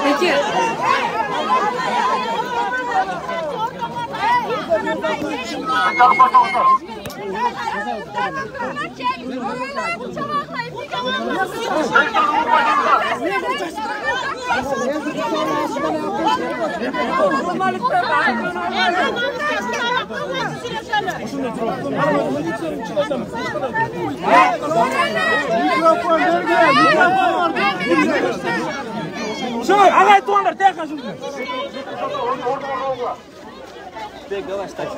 Peki. Şöyle, ağay tuğanlar, tek kaçın. Tek yavaş taş.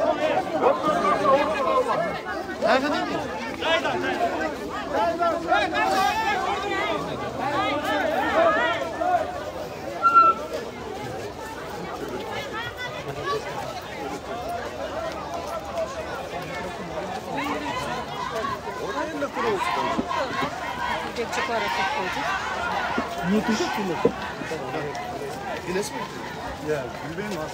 Niye tuşak bunu? İles mi? Ya, güven var.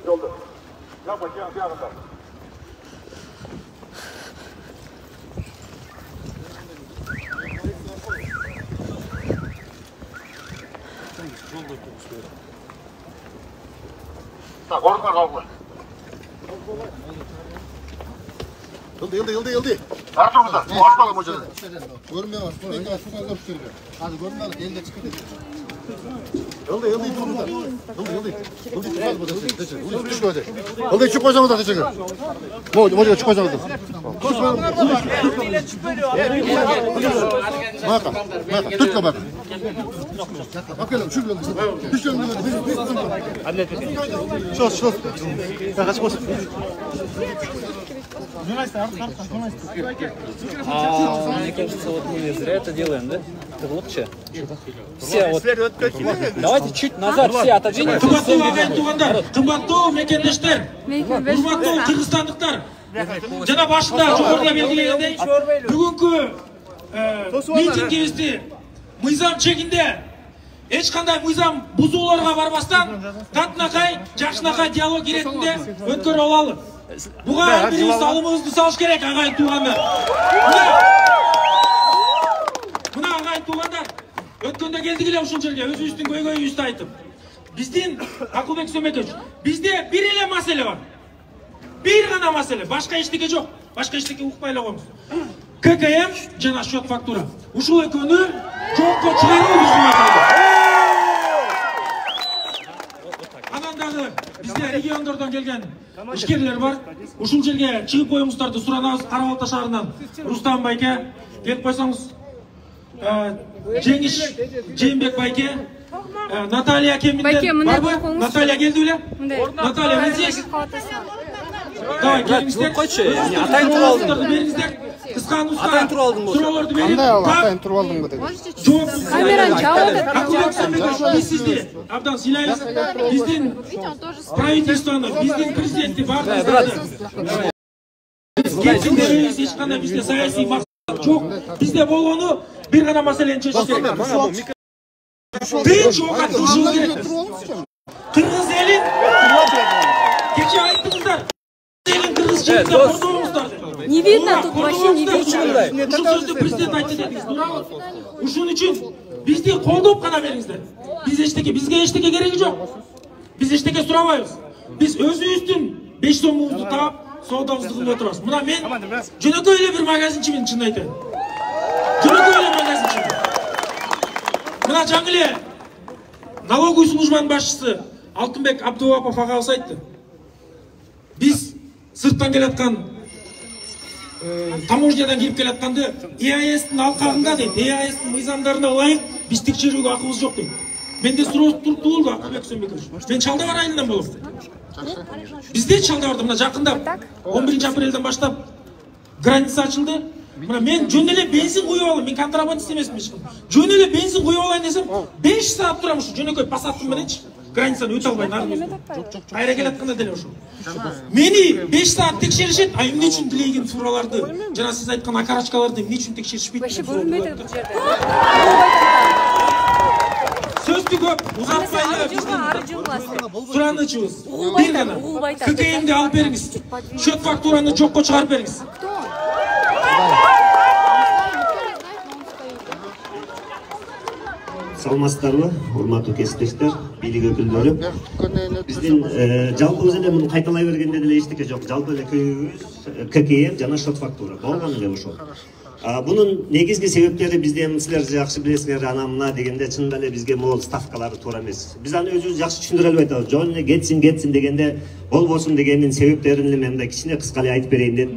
Yolda. Ya bakayım bir arada. Tak, korkma kalma. Yıldı. Her durumda. Başlayalım hocam. Görmüyor var. Sürekli var. Sürekli var. Hadi görmüyor var. Elde çıkıyor. Yıldı. Yıldı çık koyacağım da teşekkür. Hoca çık koyacağım da. Koş bakalım. Bak. Tut bak. Bakalım şu yolda. Düş yolda. Hallet. Şos. Kaç koş. Мне кажется, вот мы зря это делаем, да? Это лучше. Все вот. Давайте чуть назад все отодвинемся. Кымбаттуу мекендештер, урматтуу кыргызстандыктар. Жана башында жогоруда белгилегендей, бүгүнкү митингибизди мыйзам чегинде эч кандай мыйзам бузууларга барбастан татынакай, жакшынакай диалог иретинде өткөрүп алалы. Буга ар бирибиз алымыбызды салыш керек, агайын туугандар. Мына агайын туугандар, өткөндө келдик эле ушул жерге, өзүбүздүн көйгөйүбүздү айтып. Биздин Акылбек Сөмекович, бизде бир эле маселе бар. Бир гана маселе, башка эчтеке жок. Башка эчтеке укпай эле коебуз. ККМ жана счет фактура. Ушул экөөнү жокко чыгаруу биздин маселе. Анан дагы бизде региондордон келген ишкерлер бар. Ушул жерге чыгып коюңуздарды суранабыз. Кара Балта шаарынан Рустам байке келип койсоңуз. Жеңиш Жээнбек байке, Наталья кеминден барбы? Наталья келди беле? Наталья, вы здесь? Давай, келиңиздер. Атайын туруп алдым. Бериңиздер. Атайын туруп алдым болсо. Суроолорду берип. Атайын туруп алдым го деген. Камераны чалып Акылбек Сөмекович, биз сизди абдан сыйлайбыз. Биздин правительствону, биздин президентти бардыгыбызды. Кетсиңдер, эч кандай бизде саясий максат жок. Бизде болгону бир гана маселени чечиш керек. Тынч оокат кылышыбыз керек. Кыргыз элин кече айттыңыздар. Элин кыргыз жеринде кордоңуздар. Не видно, тут вообще не видно. Ушул сөздү президент айтты дедиңиз, туурабы? Ушун үчүн бизди колдоп гана бериңиздер. Бизге эчтеке кереги жок. Биз эчтеке сурабайбыз. Биз өзүбүздүн 5 сомубузду таап, соодабызды кылып отурабыз. Мына мен жөнөкөй эле бир магазинчимин, чынын айтайын. Жөнөкөй эле магазинчимин. Мына жаңы эле налоговый службанын башчысы Алтынбек Абдубапов агабыз айтты. Биз сырттан келаткан таможнядан кирип келатканды ЕАЭСтин алкагында дейт, ЕАЭСтин мыйзамдарына ылайык биз текшерүүгө акыбыз жок дейт. Менде суроо туурду Акылбек Сөмбекович. Мен Чалдабар айылынан болом. Бизде Чалдабарда мына жакында 11-апрелден баштап граница ачылды. Мына мен жөн эле бензин куюп алам, мен контрабандист эмесмин эч ким. Жөн эле бензин куюп алайын десем, 5 саат турам ушу жөнөкөй пассаттын мененчи. Границаны өтө албай нарып. Кайра келатканда деле ошо. Мени 5 саат текшеришет, а эмне үчүн дилеген суроолорду, жана сиз айткан акарачкаларды эмне үчүн текшеришпейт? Вообще көрүнбөйт бул жерде. Сөздү көп, узатпайлы. Суранычыбыз. Бир гана. ККМди алып бериңиз. Счет фактураны жокко чыгарып бериңиз. Саламатсыздарбы, урматтуу кесиптештер, бийлик өкүлдөрү. Биздин жалпыбыз эле муну кайталай бергенде деле эчтеке жок. Жалпы эле көйгөйүбүз ККМ жана счет фактура. Болгон эле ошол. Бунун негизги себептери бизде силер жакшы билесиңер, ана мына дегенде чынында эле бизге могул ставкалары туура эмес. Биз аны өзүбүз жакшы түшүндүрө албай атабыз. Жөн эле кетсин дегенде болбосун дегендин себептерин эле мен мындай кичине кыска эле айтып берейин деп.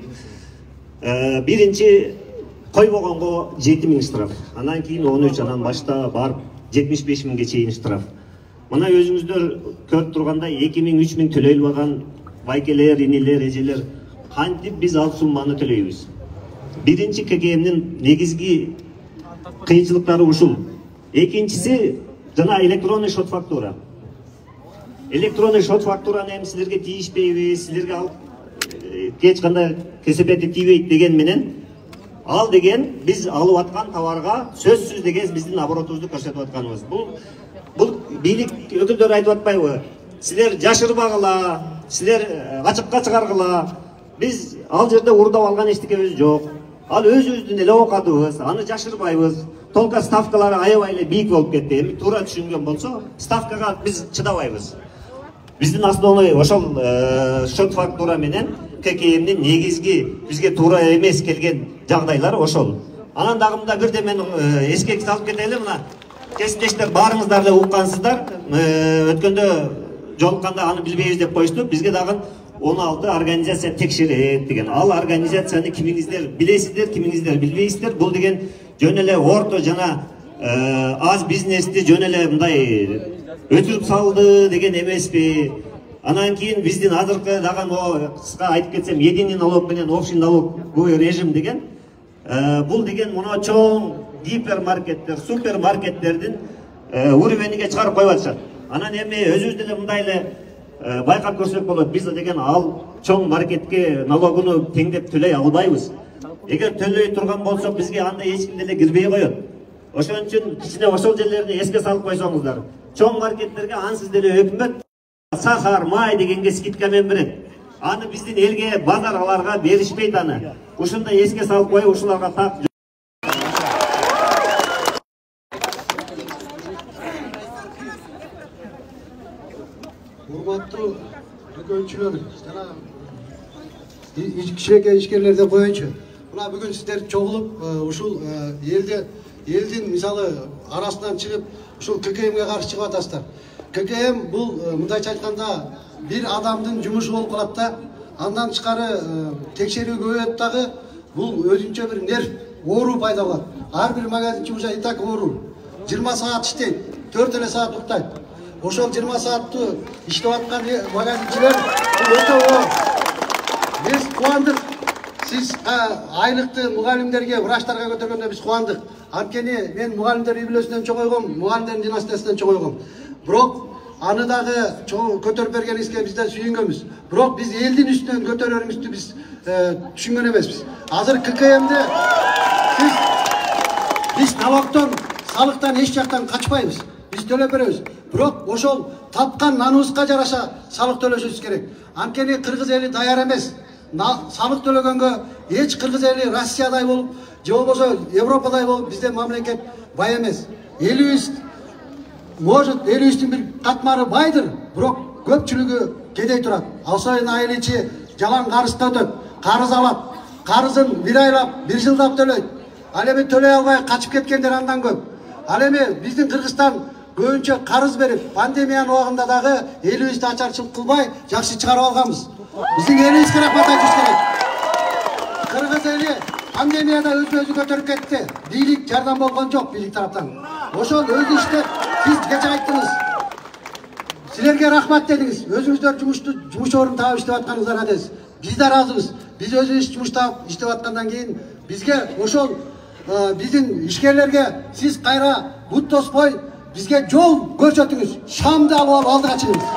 Биринчи койбогонго 7000 штраф. Андан кийин 13, анан башта барып 75.000 чейин штраф. Мына өзүңүздөр көрүп тургандай 2000-3000 төлөй албаган байкелер, инелер, эжелер кантип биз ал сумманы төлөйбүз? Биринчи ККМдин негизги кыйынчылыктары ушул. Экинчиси жана электронный счет фактура. Электронный счет фактураны эми силерге тийишпейби, силерге ал эч кандай кесепети тийбейт деген менен ал деген биз алып аткан товарга сөзсүз деген биздин оборотубузду көрсөтүп атканыбыз. Бул бийлик өкүлдөрү айтып атпайбы? Силер жашырбагыла, силер ачыкка чыгаргыла. Биз ал жерде урдап алган эчтекебиз жок. Ал өзүбүздүн эле окадыбыз, аны жашырбайбыз. Толка ставкалары аябай эле бийик болуп кетти. Эми туура түшүнгөн болсо, ставкага биз чыдабайбыз. Биздин основной ошол счет фактура менен ККМдин негизги бизге туура эмес келген жагдайлар ошол. Анан дагы мында бирде мен эскерик салып кетели, мына кесиптештер баарыңыздар эле уккансыздар. Өткөндө жолукканда аны билбейбиз деп коюшту. Бизге дагы 16 организация текшерет деген. Ал организацияны кимиңиздер билесиздер, кимиңиздер билбейсиздер. Бул деген жөн эле орто жана аз бизнести жөн эле мындай өтүрүп салды деген эмеспи. Анан кийин биздин азыркы дагы кыска айтып кетсем, единый налог менен общий налоговый режим деген бул деген мына чоң гипермаркеттер, супермаркеттердин уровениге чыгарып коюп атышат. Анан эми өзүбүз деле мындай эле байкап көрсөк болот. Биз деген ал чоң маркетке налогуну теңдеп төлөй албайбыз. Эгер төлөй турган болсок, бизге анда эч ким деле кирбей коет. Ошон үчүн кичине ошол жерлерди эске салып койсоңуздар. Чоң маркеттерге ансыз деле өкмөт сахар, май дегенге скидка менен берет. Аны биздин элге, базарларга беришпейт аны. Ушундай эске салып коюп, ушуларга так Урматтуу дүкөнчүлөр жана кичинекей ишкерлерден коеюнчу. Мына бүгүн сиздер чогулуп ушул элдин мисалы арасынан чыгып ушул ККМге каршы чыгып атасыздар. ККМ бул мындайча айтканда бир адамдын жумушу болуп калат да, андан тышкары текшерүү көбөйөт дагы, бул өзүнчө бир нерв, оору пайда болот. Ар бир магазинчи уже и так оору. 20 саат иштейт, 4 эле саат уктайт. Ошол 20 сааттуу иштеп аткан магазинчилер өтө оор. Биз кубандык. Сиз айлыкты мугалимдерге, врачтарга көтөргөндө биз кубандык. Анткени мен мугалимдер үй-бүлөсүнөн чогойгом, мугалимдердин династиясынан чогойгом. Бирок аны дагы көтөрүп бергенибизге биз да сүйүнгөнбүз. Бирок биз элдин үстүнөн көтөрөрүңүздү биз түшүнгөн эмеспиз. Азыр ККМде биз налогтон, салыктан эч жактан качпайбыз. Биз төлөп беребиз. Бирок ошол тапкан наныбызга жараша салык төлөшүбүз керек. Анткени кыргыз эли даяр эмес. Салык төлөгөнгө эч кыргыз эли Россиядай болуп, же болбосо Европадай болуп бизде мамлекет бай эмес. Элибиз может элибиздин бир катмары байдыр, бирок көпчүлүгү кедей турат. Ошол айыл ичи жалаң карызга өтөт, карыз алат. Карызын бир айлап, бир жылдап төлөйт. Ал эми төлөй албай качып кеткендер андан көп. Ал эми биздин Кыргызстан көбүнчө карыз берип, пандемиянын убагында дагы элибизди ачарчылык кылбай жакшы чыгарып алганбыз. Биздин элибизге рахмат айтыш керек. Кыргыз эли пандемияда өзү көтөрүп кетти. Бийлик жардам болгон жок бийлик тараптан. Ошол өзү иштеп Siz geçe ayttыңыз. Силерге рахмат дедіңіз. Өзіңіздер жұмыс орнын тауып иштеп атканыңыздарга дедиз. Биз да разыбыз. Биз өзүбүз жұмыс тауып иштеп аткандан кийин бизге ошол биздин ишкерлерге сиз кайра бут тоспой бизге жол көрсөтүңүз. Шамды алып алдыга чыгыңыз.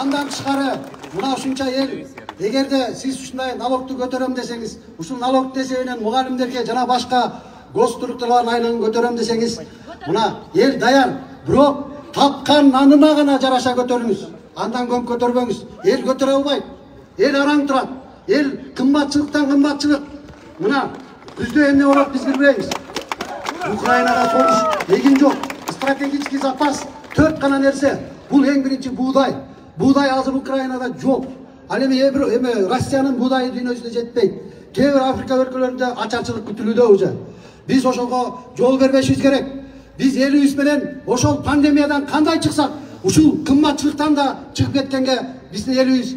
Андан тышкары мына ушунча эл эгерде сиз ушундай налогду көтөрөм десеңиз, ушул налог эсебинен мугалимдерге жана башка госструктуралардын айлыгын көтөрөм десеңиз, мына эл даяр. Бирок тапкан нанына гана жараша көтөрүңүз. Андан көп көтөрбөңүз. Эл көтөрө албайт. Эл араң турат. Ел кымбатчылыктан кымбатчылык. Мына күздө эмне болот биз билбейбиз. Украинада согуш эгин жок. Стратегический запас 4 гана нерсе. Бул эң биринчи буудай. Буудай азыр Украинада жок. Ал эми Россиянын буудайы дүйнөсүнө жетпейт. Кээ бир Африка өлкөлөрүндө ачарчылык күтүлүүдө уже. Биз ошого жол бербешибиз керек. Биз элибиз менен ошол пандемиядан кандай чыксак, ушул кымбатчылыктан да чыгып кеткенге биздин элибиз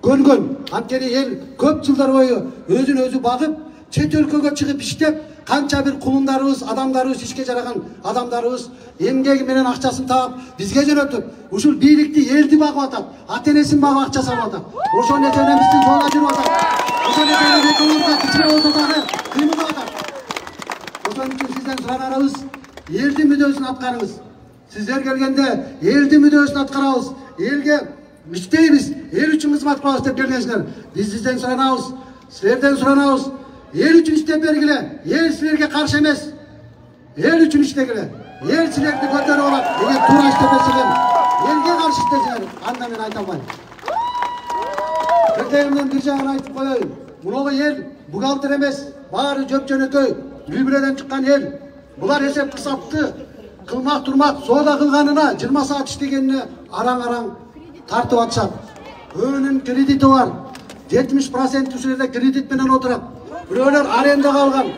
көнгөн. Анткени эл көп жылдар бою өзүн өзү багып, чет өлкөгө чыгып иштеп, канча бир кулундарыбыз, адамдарыбыз, ишке жараган адамдарыбыз эмгеги менен акчасын таап, бизге жөнөтүп, ушул бийликти элди багып атат, ата-энесин багып акча салып атат. Ошол неченен биздин жолго жүрүп атат. Ошол неченен экономика кичине болсо дагы кыймылдап атат. Ошон үчүн сизден суранарыбыз, элдин мүдөөсүн аткарыңыз. Сиздер келгенде элдин мүдөөсүн аткарабыз. Элге иштейбиз, эл үчүн кызмат кылабыз деп келгенсиңер. Биз сизден суранабыз, силерден суранабыз. Эл үчүн иштеп бергиле. Эл силерге каршы эмес. Эл үчүн иштегиле. Эл силерди көтөрүп алат. Эгер туура иштебесеңер, элге каршы иштесеңер, анда мен айта албайм. Кыргызстандан бир жагын айтып коеюн. Муногу эл бухгалтер эмес, баары жөп-жөнөкөй, Лүбүрөдөн чыккан эл. Булар эсеп кысапты, кылмак турмак, соода кылганына 20 саат иштегенине араң-араң тартып атышат. Өөнүн кредити бар. 70% ушулерде кредит менен отурат. Бирөөлөр арендага алган.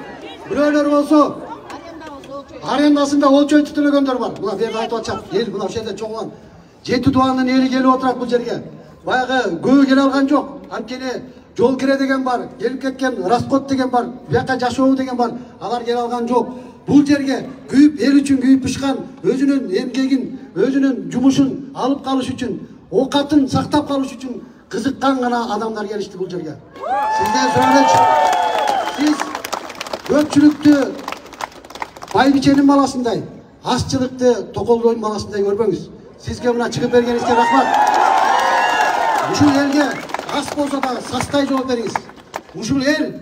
Бирөөлөр болсо арендасында олчой төлөгөндөр бар. Буга бер айтып атышат. Эл мына ошол жерде чогулган. 7 дубанын эли келип отурат бул жерге. Баягы көбү келе алган жок. Анткени жол кире деген бар, келип кеткен расход деген бар, бияка жашоо деген бар. Алар келе алган жок. Бул жерге күйүп, эл үчүн күйүп бышкан, өзүнүн эмгегин, өзүнүн жумушун алып калыш үчүн, оокатын сактап калыш үчүн кызыккан гана адамдар келишти бул жерге. Сизден сурагычы, сиз көпчүлүктү байбиченин баласындай, азчылыкты токолдойдун баласындай көрбөңүз. Сизге мына чыгып бергениңизге рахмат. Ушул элге аз болсо да састай жооп бериңиз. Ушул эл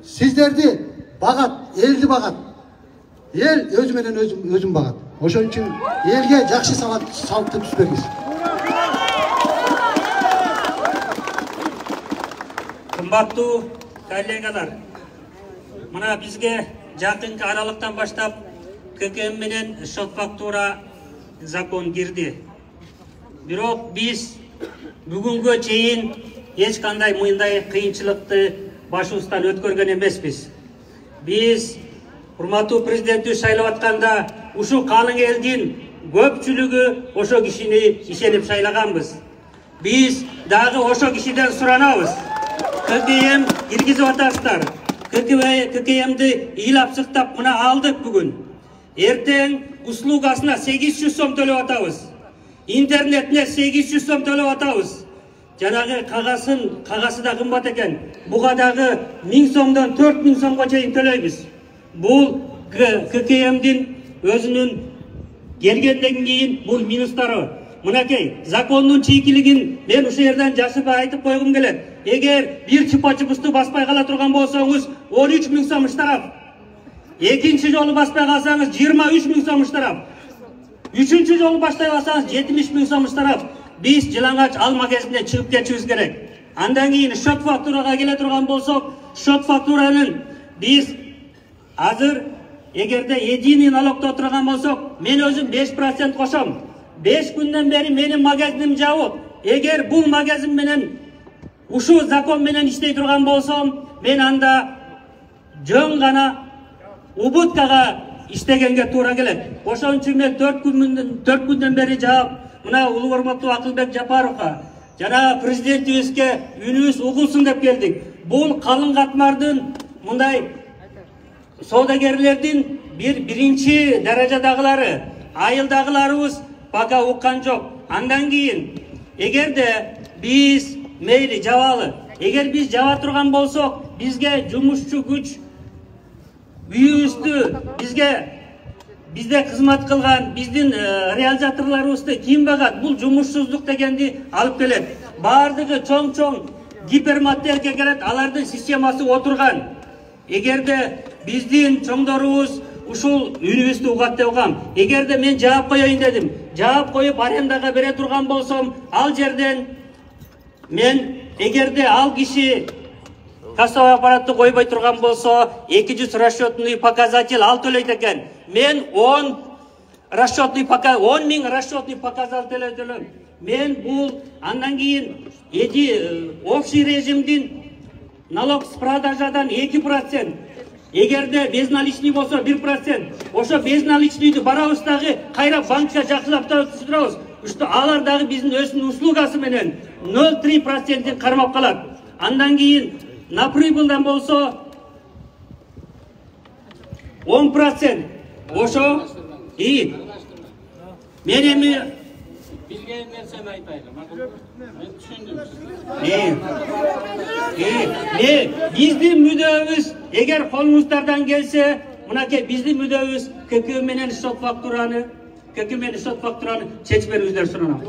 сиздерди багат, элди багат. Ел өзү менен өзүн багат. Ошон үчүн элге жакшы салыкты түз бериңиз. Кымбаттуу коллегалар, мына бизге жакынкы аралыктан баштап ККМ менен шот фактура закон кирди. Бирок биз бүгүнгө чейин эч кандай мындай кыйынчылыкты башыбыздан өткөргөн эмеспиз. Биз урматтуу президентти шайлап атканда ушул калың элдин көпчүлүгү ошо кишини ишенип шайлаганбыз. Биз дагы ошо кишиден суранабыз. ККМ киргизип атасыздар. ККМди ыйлап сыктап мына алдык бүгүн. Эртең услугасына 800 сом төлөп атабыз. Интернетине 800 сом төлөп атабыз. Жанагы кагасы да кымбат экен. Буга дагы 1000 сомдон 4000 сомго чейин төлөйбүз. Бул ККМдин өзүнүн келгенден кийин бул минустары. Мынакей, закондун чийкилигин мен ушул жерден жашыпай айтып койгум келет. Эгер бир чыпа-чыпысты баспай кала турган болсоңуз 13.000 сом штраф. Экинчи жолу баспай калсаңыз 23.000 сом штраф. Үчүнчү жолу баштай калсаңыз 70.000 сом штраф. Биз жылаңач алма кезинде чыгып кетишибиз керек. Андан кийин шот фактурага келе турган болсок, шот фактуранын биз азыр эгерде единый налогто отурган болсок, мен өзүм 5% кошом. 5 күндөн бери менин магазиним жабык. Эгер бул магазин менен ушул закон менен иштей турган болсом, мен анда жөн гана убуткага иштегенге туура келет. Ошон үчүн мен 4 күндөн бери жаап, мына улуу урматтуу Акылбек Жапаровго жана президентибизге үнүбүз угулсун деп келдик. Бул калың катмардын мындай соодагерлердин birinci derecedagilari, ayıldagılarımız baka ukan jok. Andan keyin egerde biz meyli jabalı, eger biz jaba turgan bolsok, bizge jumuşçu güç büyüstü, bizde hizmet kılgan, bizdin realizatorlarыбызды kim bagat? Bul jumuşsuzluk degенди alıp kelet. Bardыгы çoң гиперматтерге келет, алардын системасы отурган. Эгерде биздин чоңдорубуз ушул университетти угат деп угам. Эгерде мен жаап коеюн дедим, жаап коюп арендага бере турган болсом, ал жерден мен эгерде ал киши кассовый аппаратты койбой турган болсо, 200 расчетный показатель ал төлөйт экен. Мен 10 миң расчетный показатель төлөйм. Мен бул андан кийин общий режимдин налог с продажадан 2%. Эгерде безналичный болсо 1%. Ошо безналичныйды барабыз дагы кайра банкка жакшылап түшүрөбүз. Ушто алар дагы биздин өзүнүн услугасы менен 0,3%-ин кармап калат. Андан кийин на прибылдан болсо 10%. Ошо мен эми Bilgen nerseni aytayım. Ben düşündüm. Bizdin müdövüz, eğer kolumuzlardan gelse, mınake bizdin müdövüz, kökümenen şok fakturanı çeçmenizler sunanam.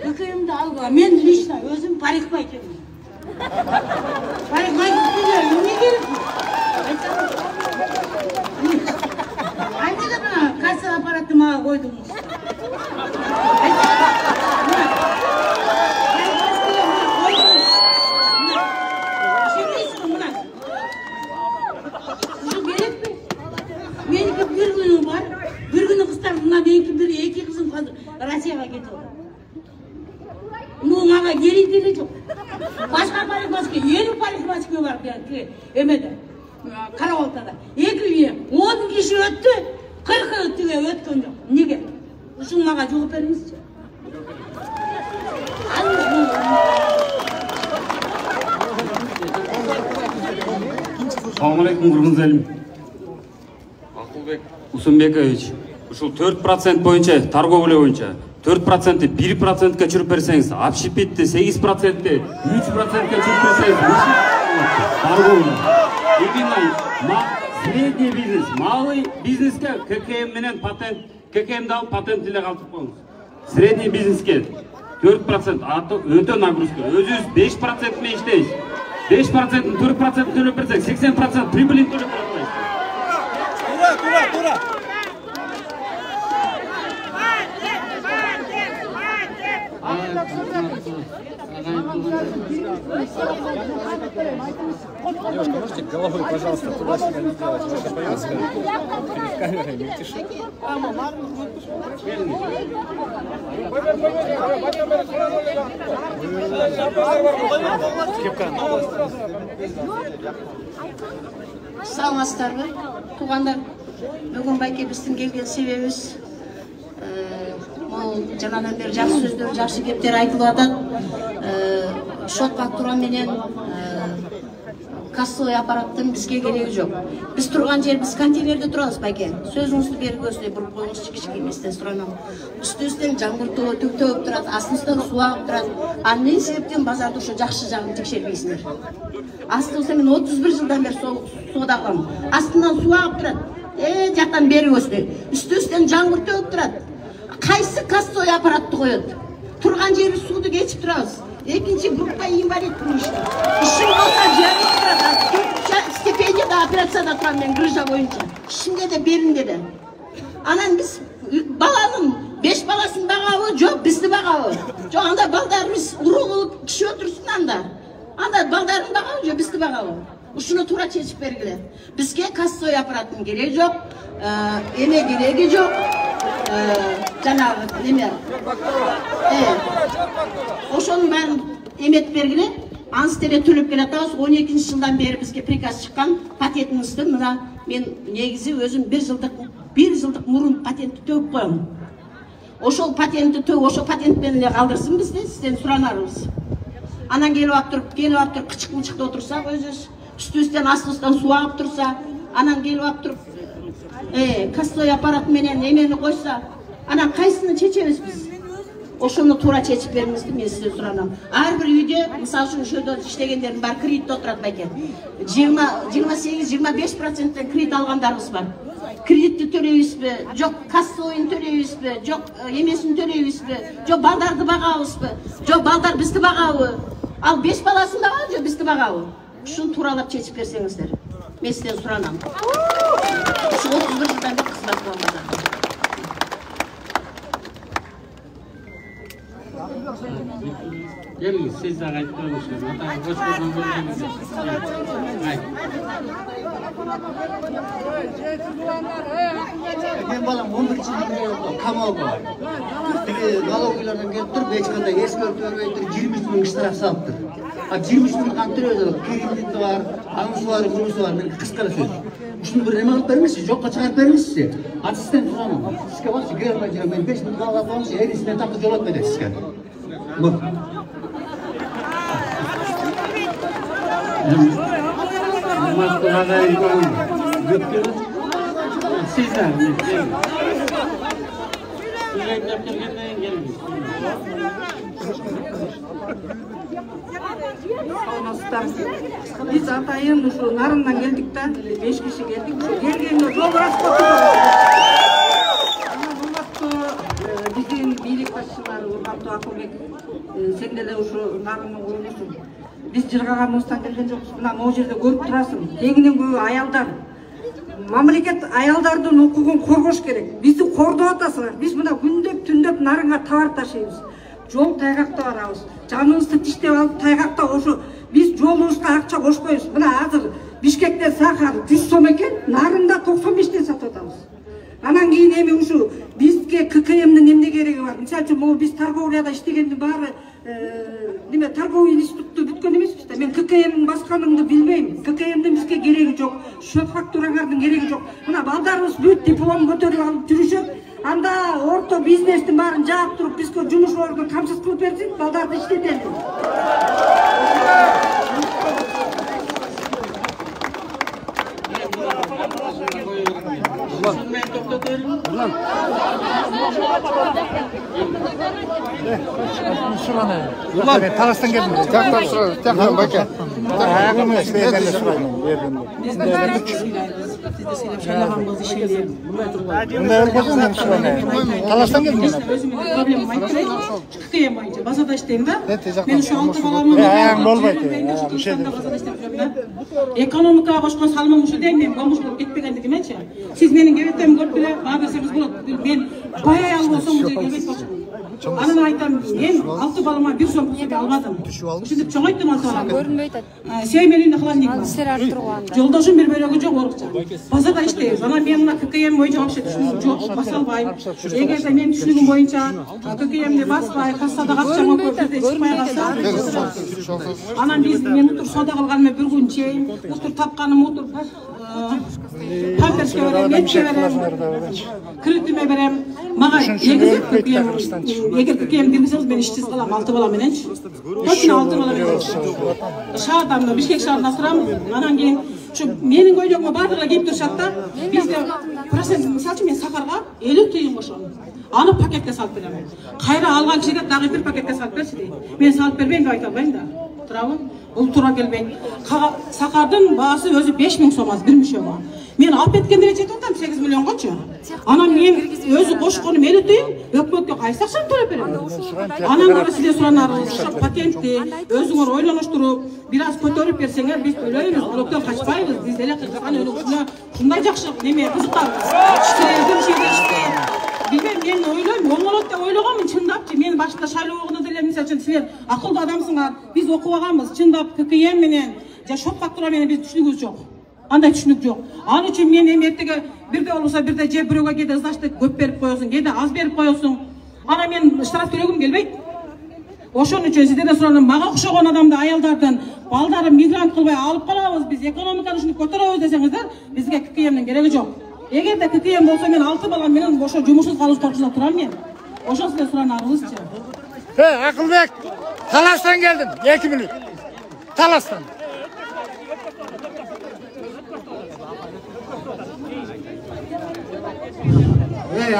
Köküyümde algıla. Men lişna özüm parikmay kedim. Parikmay gittiler. Ne gerek? Aynı da bana kasa aparatı mağa koydunuz. İki kızım Rusya'ya gidiyor. Numağa geri dili çok. Başka parikmaske, yeni parikmaske var ki Emede, Karavolta'da. 10 kişi öttü, 40 öttü ve ötkön yok. Niye? Şunlara cevap vermişsin. Assalamualaikum Kırmızı Elim. Akılbek Usumbekovич. Ушул 4% боюнча торговля боюнча 4%-ти 1%га чүрүп берсеңиз, общепитти 8%-ти 3%га чүрүп берсеңиз, торговля. Именно средний бизнес, малый бизнеске ККМ менен патент, ККМди алып патент эле калтырып коюңуз. Средний бизнеске 4% өтө нагрузка. Өзүбүз 5% менен иштейбиз. 5%-ын 4%-ын төлөп берсек, 80% прибылин төлөп берет. Тура. Девушка, можете головой, пожалуйста, туда-сюда не делать? Ваша повестка перед камерой не тиши. Саламатсыздарбы, туугандар. Бүгүн байке биздин келген себебибиз жанадан бери жакшы сөздөр, жакшы кептер айтылып атат. Шот фактура менен кассовый аппараттын бизге кереги жок. Биз турган жер, биз контейнерде турабыз байке. Сөзүңүздү бергөзү буруп коюңузчу кичике эместен суранам. Үстүбүздөн жаңгыртуу төктөп турат, астыбыздан суу агып турат. Эмне себептен базарда ошо жакшы жагын текшербейсиздер? Астыбызда мен 31 жылдан бери сууда калам. Астынан суу агып турат. Жактан бербөздү. Үстүбүздөн жаңгыр төгүп турат. Кайсы кассовый аппаратты коет? Турган жерибиз сууду кечип турабыз. Экинчи группа инвалид турмушта. Ишим болсо жерде турат. Стипендияда операцияда турам мен грыжа боюнча. Ишимде де беринде де. Анан биз баланын 5 баласын багабы, жок бизди багабы. Жок анда балдарыбыз уруу кылып киши өтүрсүн анда. Анда балдарын багабы, жок бизди багабы. Ушуну туура чечип бергиле. Бизге кассовый аппараттын кереги жок, эме кереги жок. Жанагы неме. Ошонун баарын эметип бергиле. аны сіздерге төлеп келатабыз. 12 жылдан бері бізге приказ шыққан патентімізді мына мен негізі өзім бір жылдық мұрын патентті төгіп қоямын. Ошол патентті төгіп, ошол патентпен қалдырсын бізде, сізден сұранарымыз. Анан келіп тұрып, қычық-мычықта отырса, үсті-үстен, асты-үстен су ағып тұрса, анан келіп тұрып, костой аппарат менен емені қойса, анан қайсыны чечеміз біз? Ошоны тура чечип бериңизди, мен сизден суранам. Ар бир үйдө, мисалы үчүн ошодо иштегендердин баары кредитте отурат байке. 28-25%тен кредит алгандарыбыз бар. Кредитти төлөйбүзбү, жок кассовыйын төлөйбүзбү, жок эмесин төлөйбүзбү, жок балдарды багабызбы, жок балдар бизди багабы, ал 5 баласын багабы, жок бизди багабы. Ушуну тууралап чечип берсеңиздер. Мен сизден суранам. Ушу 31 жылдан бери кызмат кылганда. Gelin siz de gayet konuşun. Hatta hoş bulduk. Ben balam 11 yılda kamauga var. Налоговыйлардан келип туруп, эч кандай эскертүү бербей 23 000 штраф салыптыр. 23 000 кантип өзү кредити бар, анысы бар, мунусу бар. Мен кыскара сөз. Ушуну бир эме кылып бериңизчи, жокко чыгарып бериңизчи. Ассистент суранам. Сизге болчу кире албай жүрөм. Мен 5 000 калган болчу, эрисинен тапты жолот берет сизге. Sizler mi? Yürekler kelgenden gelmiş. Biz atayın şu narından geldik de 5 kişi geldik. Gelgende yol raspatı bizim birlik başçıları Urgaptı Akılbek sen de şu narının oynuyorsun. Biz жыргағаныбыздан келген жоқпыз. Мына могу жерде көрүп турасың. Кеңинен көбү аялдар. Мамлекет аялдардын укугун коргош керек. Бизди кордоп атасыңар. Биз мына күндөп түндөп нарынга товар ташыйбыз. Жол тайгакта барабыз. Жаныбызды тиштеп алып тайгакта ошо биз жолубузга акча кошпойбуз. Мына азыр Бишкектен сахар 100 сом экен, нарында 95тен сатып атабыз. Анан кийин эми ушу бизге ККМдин эмне кереги бар? Мисалы үчүн могу биз торговляда иштегендин баары неме торговый институтту бүткөн эмеспиз да. Мен ККМдин басканыңды билбейм. ККМдин бизге кереги жок. Шөп фактураңардын кереги жок. Мына балдарыбыз бүт диплом көтөрүп алып жүрүшөт. Анда орто бизнестин баарын жаап туруп бизге жумуш ордун камсыз кылып берсин, балдарды иштетели. Тарастан келдім. Жақтан сұрады. Жақтан бака. Аяғым емес, бергенде сұрайды. Таластан келдім. Проблема айтпайды. ККМ бойынша базада іштеймін да. Мен şu 6 баламын. Аяғым болмайды. Экономикаға қошқан салымым үшін деймін, мен бомж болып кетпегендігіменше. Сіз менің кебеттерімді көріп келе, баға берсеңіз болады. Мен бай аял болсам бұл жерге келбейді болшым. Анан айтам, мен 6 балама 1 сом себе албадым. Ушинтип чоңойттум 6 балам. Семья үйүндө холодильник бар. Жолдошум бир бөлөгү жок орукча. Базарда иштейбиз. Анан мен мына ККМ боюнча вообще түшүнүк жок, баса албайм. Эгерде мен түшүнүгүм боюнча ККМди баспай, кассада акчам көп жерде чыкпай калса. Анан мен утур соода кылганыма бир күн чейин, утур тапканым утур памперске берем, этке берем, кредитиме берем. Мага эгер ККМ киргизсеңиз мен иштиз калам 6 бала мененчи. Точно 6 бала менен. Шаардан Бишкек шаарына турам. Анан кийин ушу менин көйлөгүмө баардыгы келип турушат да. Бизде процент мисалы үчүн мен сахарга 50 тыйын кошом. Аны пакетке салып берем. Кайра алган кишиге дагы бир пакетке салып берчи дейт. Мен салып бербейм деп айта албайм да. Туурабы? Бул туура келбейт. Сахардын баасы өзү 5000 сом аз бир мүчөгө. Мен алып кеткенде жетип атам 8 миллионгочу. Анан мен өзү кошконум 50 тыйын, өкмөткө кайсы акчаны төлөп берем. Анан ары сизден суранарыбыз, ошо патентти өзүңөр ойлонуштуруп, бир аз көтөрүп берсеңер, биз төлөйбүз, налогдон качпайбыз. Биз эле кыргызстан өлкөсүнө ушундай жакшы неме кызыктарбыз. Бир жерде билбейм, мен ойлойм, оңолот деп ойлогонмун, чындапчы. Мен башында шайлоо болгондо деле мисалы үчүн силер акылдуу адамсыңар. Биз окубаганбыз, чындап ККМ менен же шоп фактура менен биз түшүнүгүбүз жок. Андай түшүнүк жок. Ал үчүн мен эми эртеге бирде болбосо бирде же бирөөгө кээде ыздашты көп берип коесуң, кээде аз берип коесуң. Ана мен штраф төлөгүм келбейт. Ошон үчүн сиздерден суранам, мага окшогон адамды аялдардан балдарын мигрант кылбай алып калабыз, биз экономиканы ушинтип көтөрөбүз десеңиздер, бизге ККМдин кереги жок. Эгерде ККМ болсо мен 6 бала менен ошо жумушсуз калуу коркусунда турам мен. Ошо сиздер суранарыңызчы. Акылбек, Таластан келдим. 2 минут. Таластан.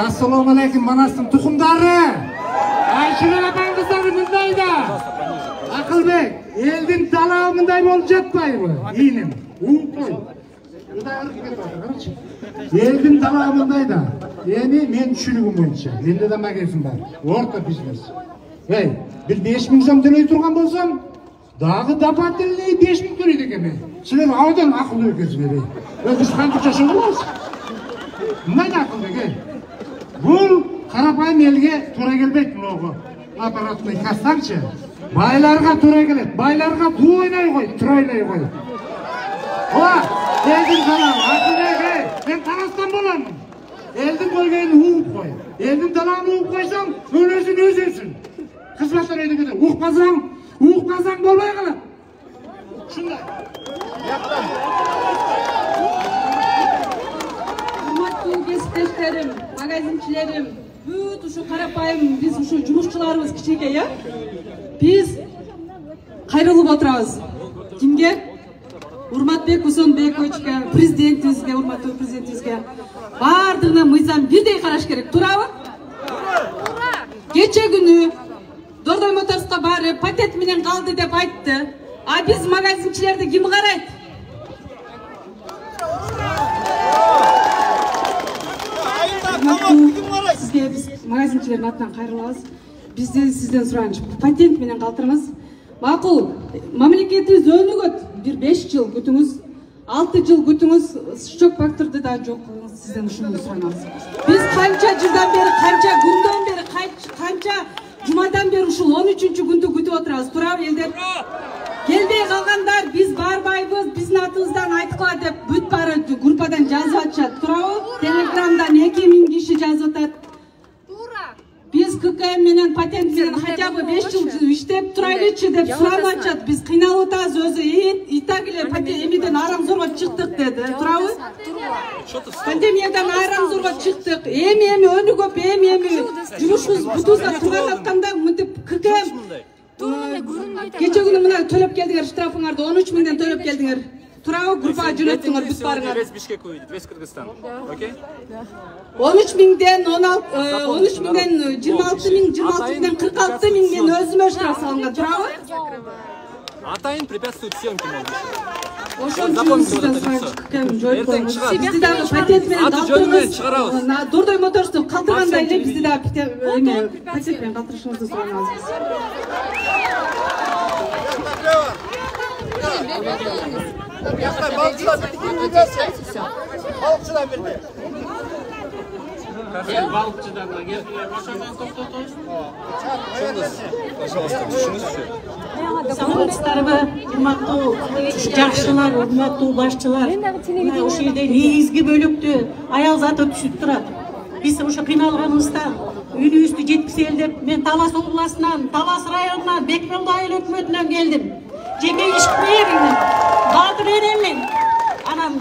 Assalomu alaykum, manastim tuxumdari. Ayşiler apangizlar bunday da. Akılbek, eldin talağı bunday bolup жатпайбы? Ийним. Uqoy. Eldin talağı bunday da. Эми мен түшүнүгүм боюнча, менде да магазин бар. Орто бизнес. Bir 5.000 сом төлөй турган болсом, дагы дополнительный 5.000 төлөйт экенмин. Силер аудан акылуу экенсиңер. Биз кантип жашап алабыз? Мындай акылбек. Бул карапайым элге туура келбейт мыногу. Аппаратный кассанчы. Байларга туура келет. Байларга дуу ойнай кой, тройной кой. Элдин талабы, акылбек, мен Тарастан боламын. Элдин койгонун ууп кой. Элдин талабын ууп койсоң, өлөсүн өзөсүн. Кызматтар өйдөгөдө укпасаң болбой калат. Ушундай. Урматтуу кесиптештерим, магазинчилерим, бүт ушу карапайым биз ушу жумушчуларыбыз кичине, биз кайрылып отурабыз. Кимге? Урматбек Усонбековичке, президентибизге, урматтуу президентибизге бардыгына мыйзам бирдей караш керек, туурабы? Кече күнү Дордой Моторско барып, патент менен калды деп айтты. А биз магазинчилерди ким карайт? Сизге биз магазинчилердин атынан кайрылабыз. Бизден сизден сураныч, патент менен калтырыңыз. Макул, мамлекетибиз өнүгөт. Bir 5 жыл күтүңүз, 6 жыл күтүңүз, шок факторду да жок кылыңыз, сизден ушуну суранабыз. Биз канча жылдан бери, канча күндөн бери, канча жумадан бери ушул 13-күндү күтүп отурабыз. Туурабы элдер? Келбей калгандар биз барбайбыз, биздин атыбыздан айткыла деп бүт бары группадан жазып атышат. Туурабы? Телеграмдан 2000 киши жазып атат. Biz ККМ менен патент менен хотя бы 5 жыл иштеп турайлычы деп сурап атышат. Биз кыйналып атабыз өзү. И так эле пандемиядан арам зорго чыктык деди. Туурабы? Пандемиядан арам зорго чыктык. Эми өнүгүп, эми жумушубуз бутубузга турган атканда мынтип ККМ кече күнү мына төлөп келдиңер, штрафыңарды 13 миңден төлөп келдиңер. Туурабы? Группага жөнөттүңөр бүт барыңар. Бишкек уйдут, весь Кыргызстан. Окей? 13 миңден 26 миң, 46 миң мен өзүмө штраф салган, туурабы? Атайын препятствует съемке можно. Ошон үчүн сизден ККМ жоюп коюңуз. Бизди дагы патент менен калтырыңыз. Дордой Моторсду калтыргандай эле бизди дагы патент менен калтырышыңызды суранабыз. Саламатсыздарбы, урматтуу жакшылар, урматтуу башчылар. Ошол жерде негизги бөлүктү аял заты түшүп турат. Биз ошо кыйналганыбызда үйүбүздү жеткизели деп мен Талас областынан, Талас районунан, Бекмолду айыл өкмөтүнөн келдим. Жеке иш беремин. Даты беремин. Анан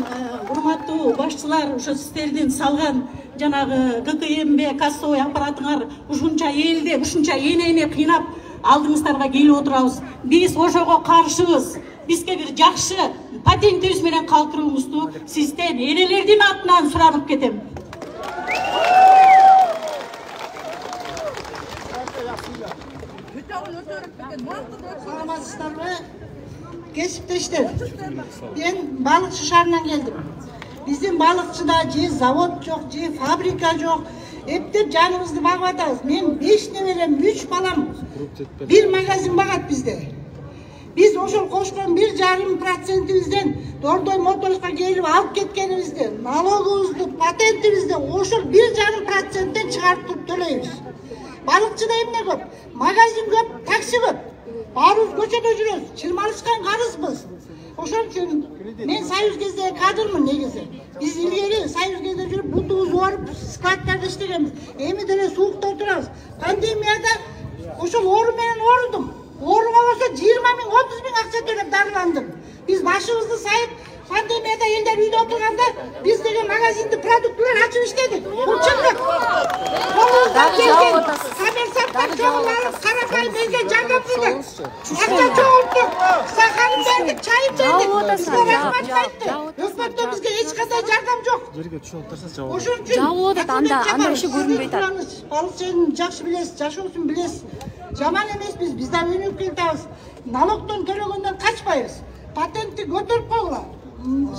урматтуу башчылар, ошо сиздердин салган жанагы ККМбе кассовый аппаратыңар ушунча элди, ушунча энени кыйнап алдыңыздарга келип отурабыз. Биз ошого каршыбыз. Бизге бир жакшы патентибиз менен калтырууңузду сизден энелердин атынан суранып кетем. Саламатсыздарбы, кесиптештер. Мен балыкчы шаарынан келдим. Биздин балыкчыда же завод жок, же фабрика жок. Эптеп жаныбызды багып атабыз. Мен 5 неберем, 3 балам. Bir магазин багат бизде. Биз ошол кошкон 1,5%ден Дордой Моторско келип алып кеткенибизди, налогубузду, патентибизди ошол 1,5%ден чыгарып төлөйбүз. Балыкчыда эмне көп? Магазин көп, такси көп. Баарыбыз көчөдө жүрөбүз, чырмалышкан карызбыз. Ошон үчүн мен союз кездеги кадрмын негизи. Биз илгери союз кезде жүрүп, бутубузду оруп, складтарда иштегенбиз. Эми деле суукта отурабыз. Пандемияда ошол оору менен оорудум. Ооруга болсо 20 миң, 30 миң акча төлөп дарыландым. Биз башыбызды сайып, пандемияда элдер үйдө отурганда биз деген магазинди продуктылар ачып иштедик. Бул чындык. Колубуздан келген коммерсанттар чогуларып, карапайым элге жардам бердик. Акча чогулттук, стаканын бердик, чайын бердик. Бизге рахмат айтты. Өкмөттөн бизге эч кандай жардам жок. Жерге түшүп отурсаңыз жабылып атат. Анда иши көрүнбөй атат. Балык ченин жакшы билесиз, жашоосун билесиз. Жаман эмеспиз, биз да өнүгүп келатабыз. Налогдон төлөгөндөн качпайбыз. Патентти көтөрүп койгула.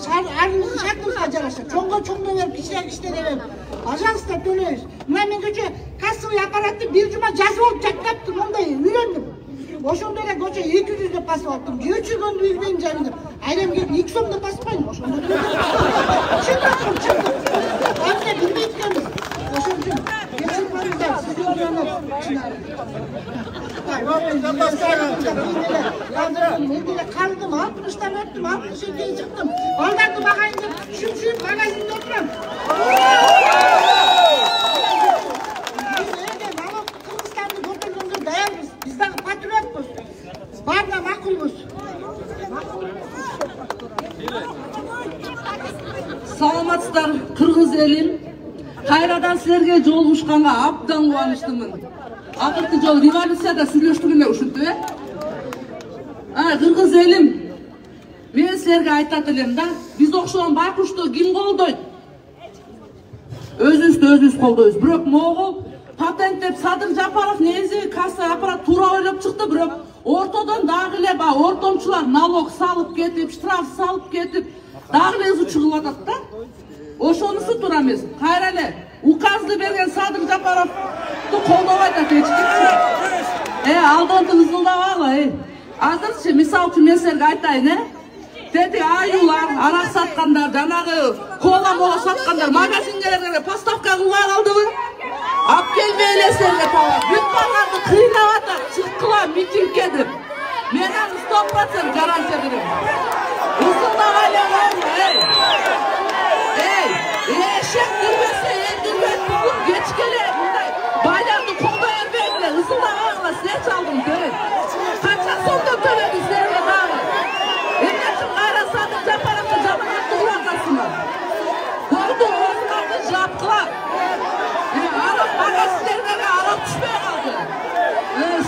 Шартыбызга жараша. Чоңго чоңдо берип, кичине кичине берип. Пожалуйста, төлөйбүз. Мына мен көчө кассовый аппаратты бир жума жазып алып жаттаптым, мондай үйлөндүм. Ошондо эле көчө 200 деп басып аттым. Өчүгөндү үйдөн жайдым. Айлам келип 2 сом деп басып койдум. Ошондо. Чындык. Аны билбейт экенбиз. Ошон үчүн кечирмеңиздер, сиздин жөнү. Kaldım, 60'dan öptüm, 62'ye çıktım. Baldardı bakayınca şüm magazinde oturam. Biz evde Nalok Kırgızstan'da götürdüğümüzde dayanırız. Biz de patriotuz. Var da makuluz. Саламатсыздар, Кыргыз элим. Кайрадан силерге жолугушканга абдан кубанычтымын. Акыркы жолу революцияда сүйлөштүк эле ушинтип э? Кыргыз элим, мен силерге айтат элем да, биз окшогон байкушту ким колдойт? Өзүбүз колдойбуз. Бирок могул патент деп Садыр Жапаров негизи касса аппарат туура ойлоп чыкты, бирок ортодон дагы эле ортомчулар налог салып кетип, штраф салып кетип, дагы эле ызы чыгып атат да. Ошонусу туура эмес. Кайра эле указды берген Садыр Жапаровду колдобой атат эчкимчи. Алдыңды ызылдабагыла, Азырчы, мисал үчүн мен силерге айтайын, деди аюлар, арак саткандар, жанагы кола-мола саткандар магазиндерге поставка кылбай калдыбы? Ап келбей эле силерге товар. Бүт баларды кыйнап атат, чыккыла митингге деп. Мен аны 100% гарантия берем. Ызылдабай эле эшек кирбесе, эл кирбейт, бүгүн кечке эле мындай байларды колдой бербейли, ызылдабагыла силер чалдым дейт. Канча сомдон төлөдү силерге дагы? Эмне үчүн кайра Садыр Жапаровду жаманатты кылатасыңар? Көрдү, оозуңарды жапкыла. Магазиндерге арак түшпөй калды.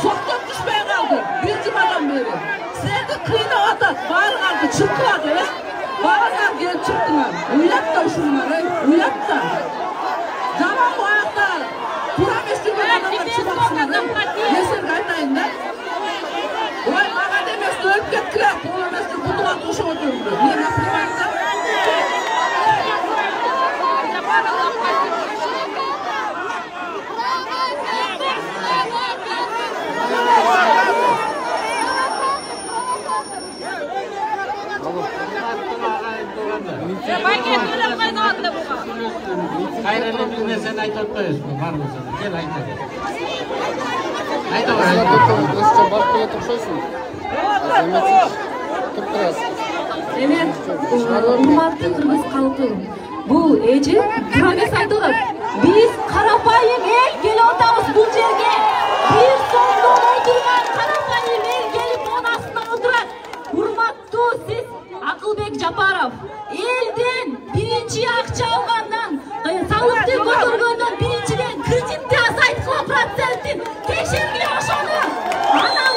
Соктон түшпөй калды. Бир жумадан бери. Силерди кыйнап атат, баарыңарды чыркылады, Баарыңар келип чыктыңар. Уят да ушуңар, уят да. Жаман буякта туура эмес жүргөн адамдар чыгапсыңар. Мен силерге айтайын да. Ой, маған емес, өліп кеткілер, бұл еместі бұтыға тұшып отырымды. Мен апырмайымда. Кайраны бир нерсени айтып атпайбызбы? Барбыз аны. Кел айтайын. Evet, urmatlı Kırgız halkı. Bu ece kırames aytılır. Biz karapayım el gelip otamız bu жерге. Bir sonda oturgan karapayım el gelip onasına oturar. Urmatlı siz Akılbek Japarov. Elden birinci akça algandan, salıkты көтөргөндөн биринчиден кредитти азайткыла процентин текшергиле ошону. Анан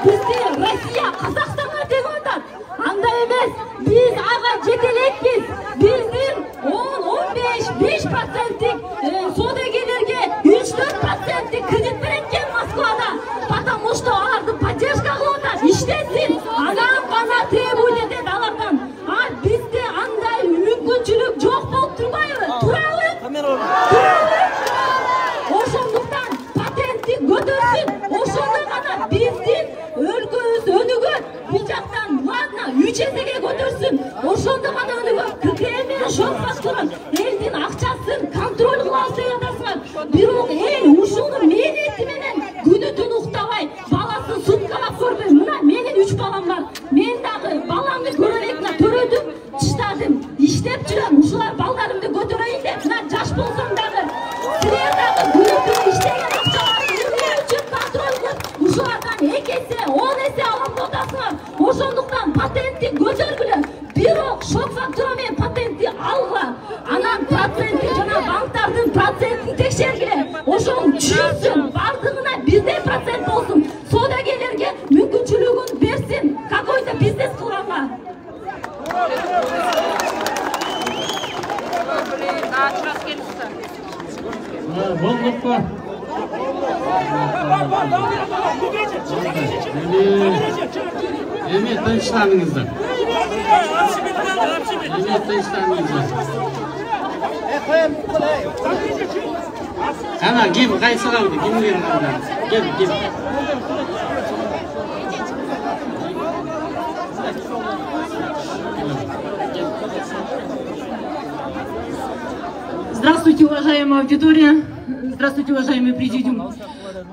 бизди Россия Казакстанга тегип атат. Андай эмес, биз ага жете элекпиз. Биздин 10-15-5%тик содагерлерге 3-4%тик кредит береткен Москвада. Потому что аларды поддержка кылып атат. Иштетсин. Анан гана требование деп алардан. Бизде андай мүмкүнчүлүк жок болуп турбайбы? Туурабы? Ошондуктан патентти көтөрсүн. Ошондо гана биздин өлкөбүз өнүгөт. Бул жактан ладно 3 эсеге көтөрсүн. Ошондо гана өнүгөт. ККМ менен шок факторун элдин акчасын контроль кылабыз деп атасыңар. Бирок эл ушуну мээнети менен күнү түн уктабай, баласын суткалап көрбөй. Мына менин 3 балам бар. Мен дагы баламды көрөлөкүнө төрөдүм, чыдадым, иштеп жүрөм. Ушулар балдарымды көтөрөйүн деп, мына жаш болсом дагы силер дагы күнү түн иштеген акчаларды эмне үчүн контроль шок фактура менен патентти алгыла, анан процентти жана банктардын процентин текшергиле, ошону түшүрсүн, бардыгына бирдей процент болсун, соодагерлерге мүмкүнчүлүгүн берсин, какой-то бизнес кылганга. Болдукпу? Эми тынчтаныңыздар. Ана, ким кайсы калды? Кимдер калды? Ким? Здравствуйте, уважаемая аудитория. Здравствуйте, уважаемый президиум.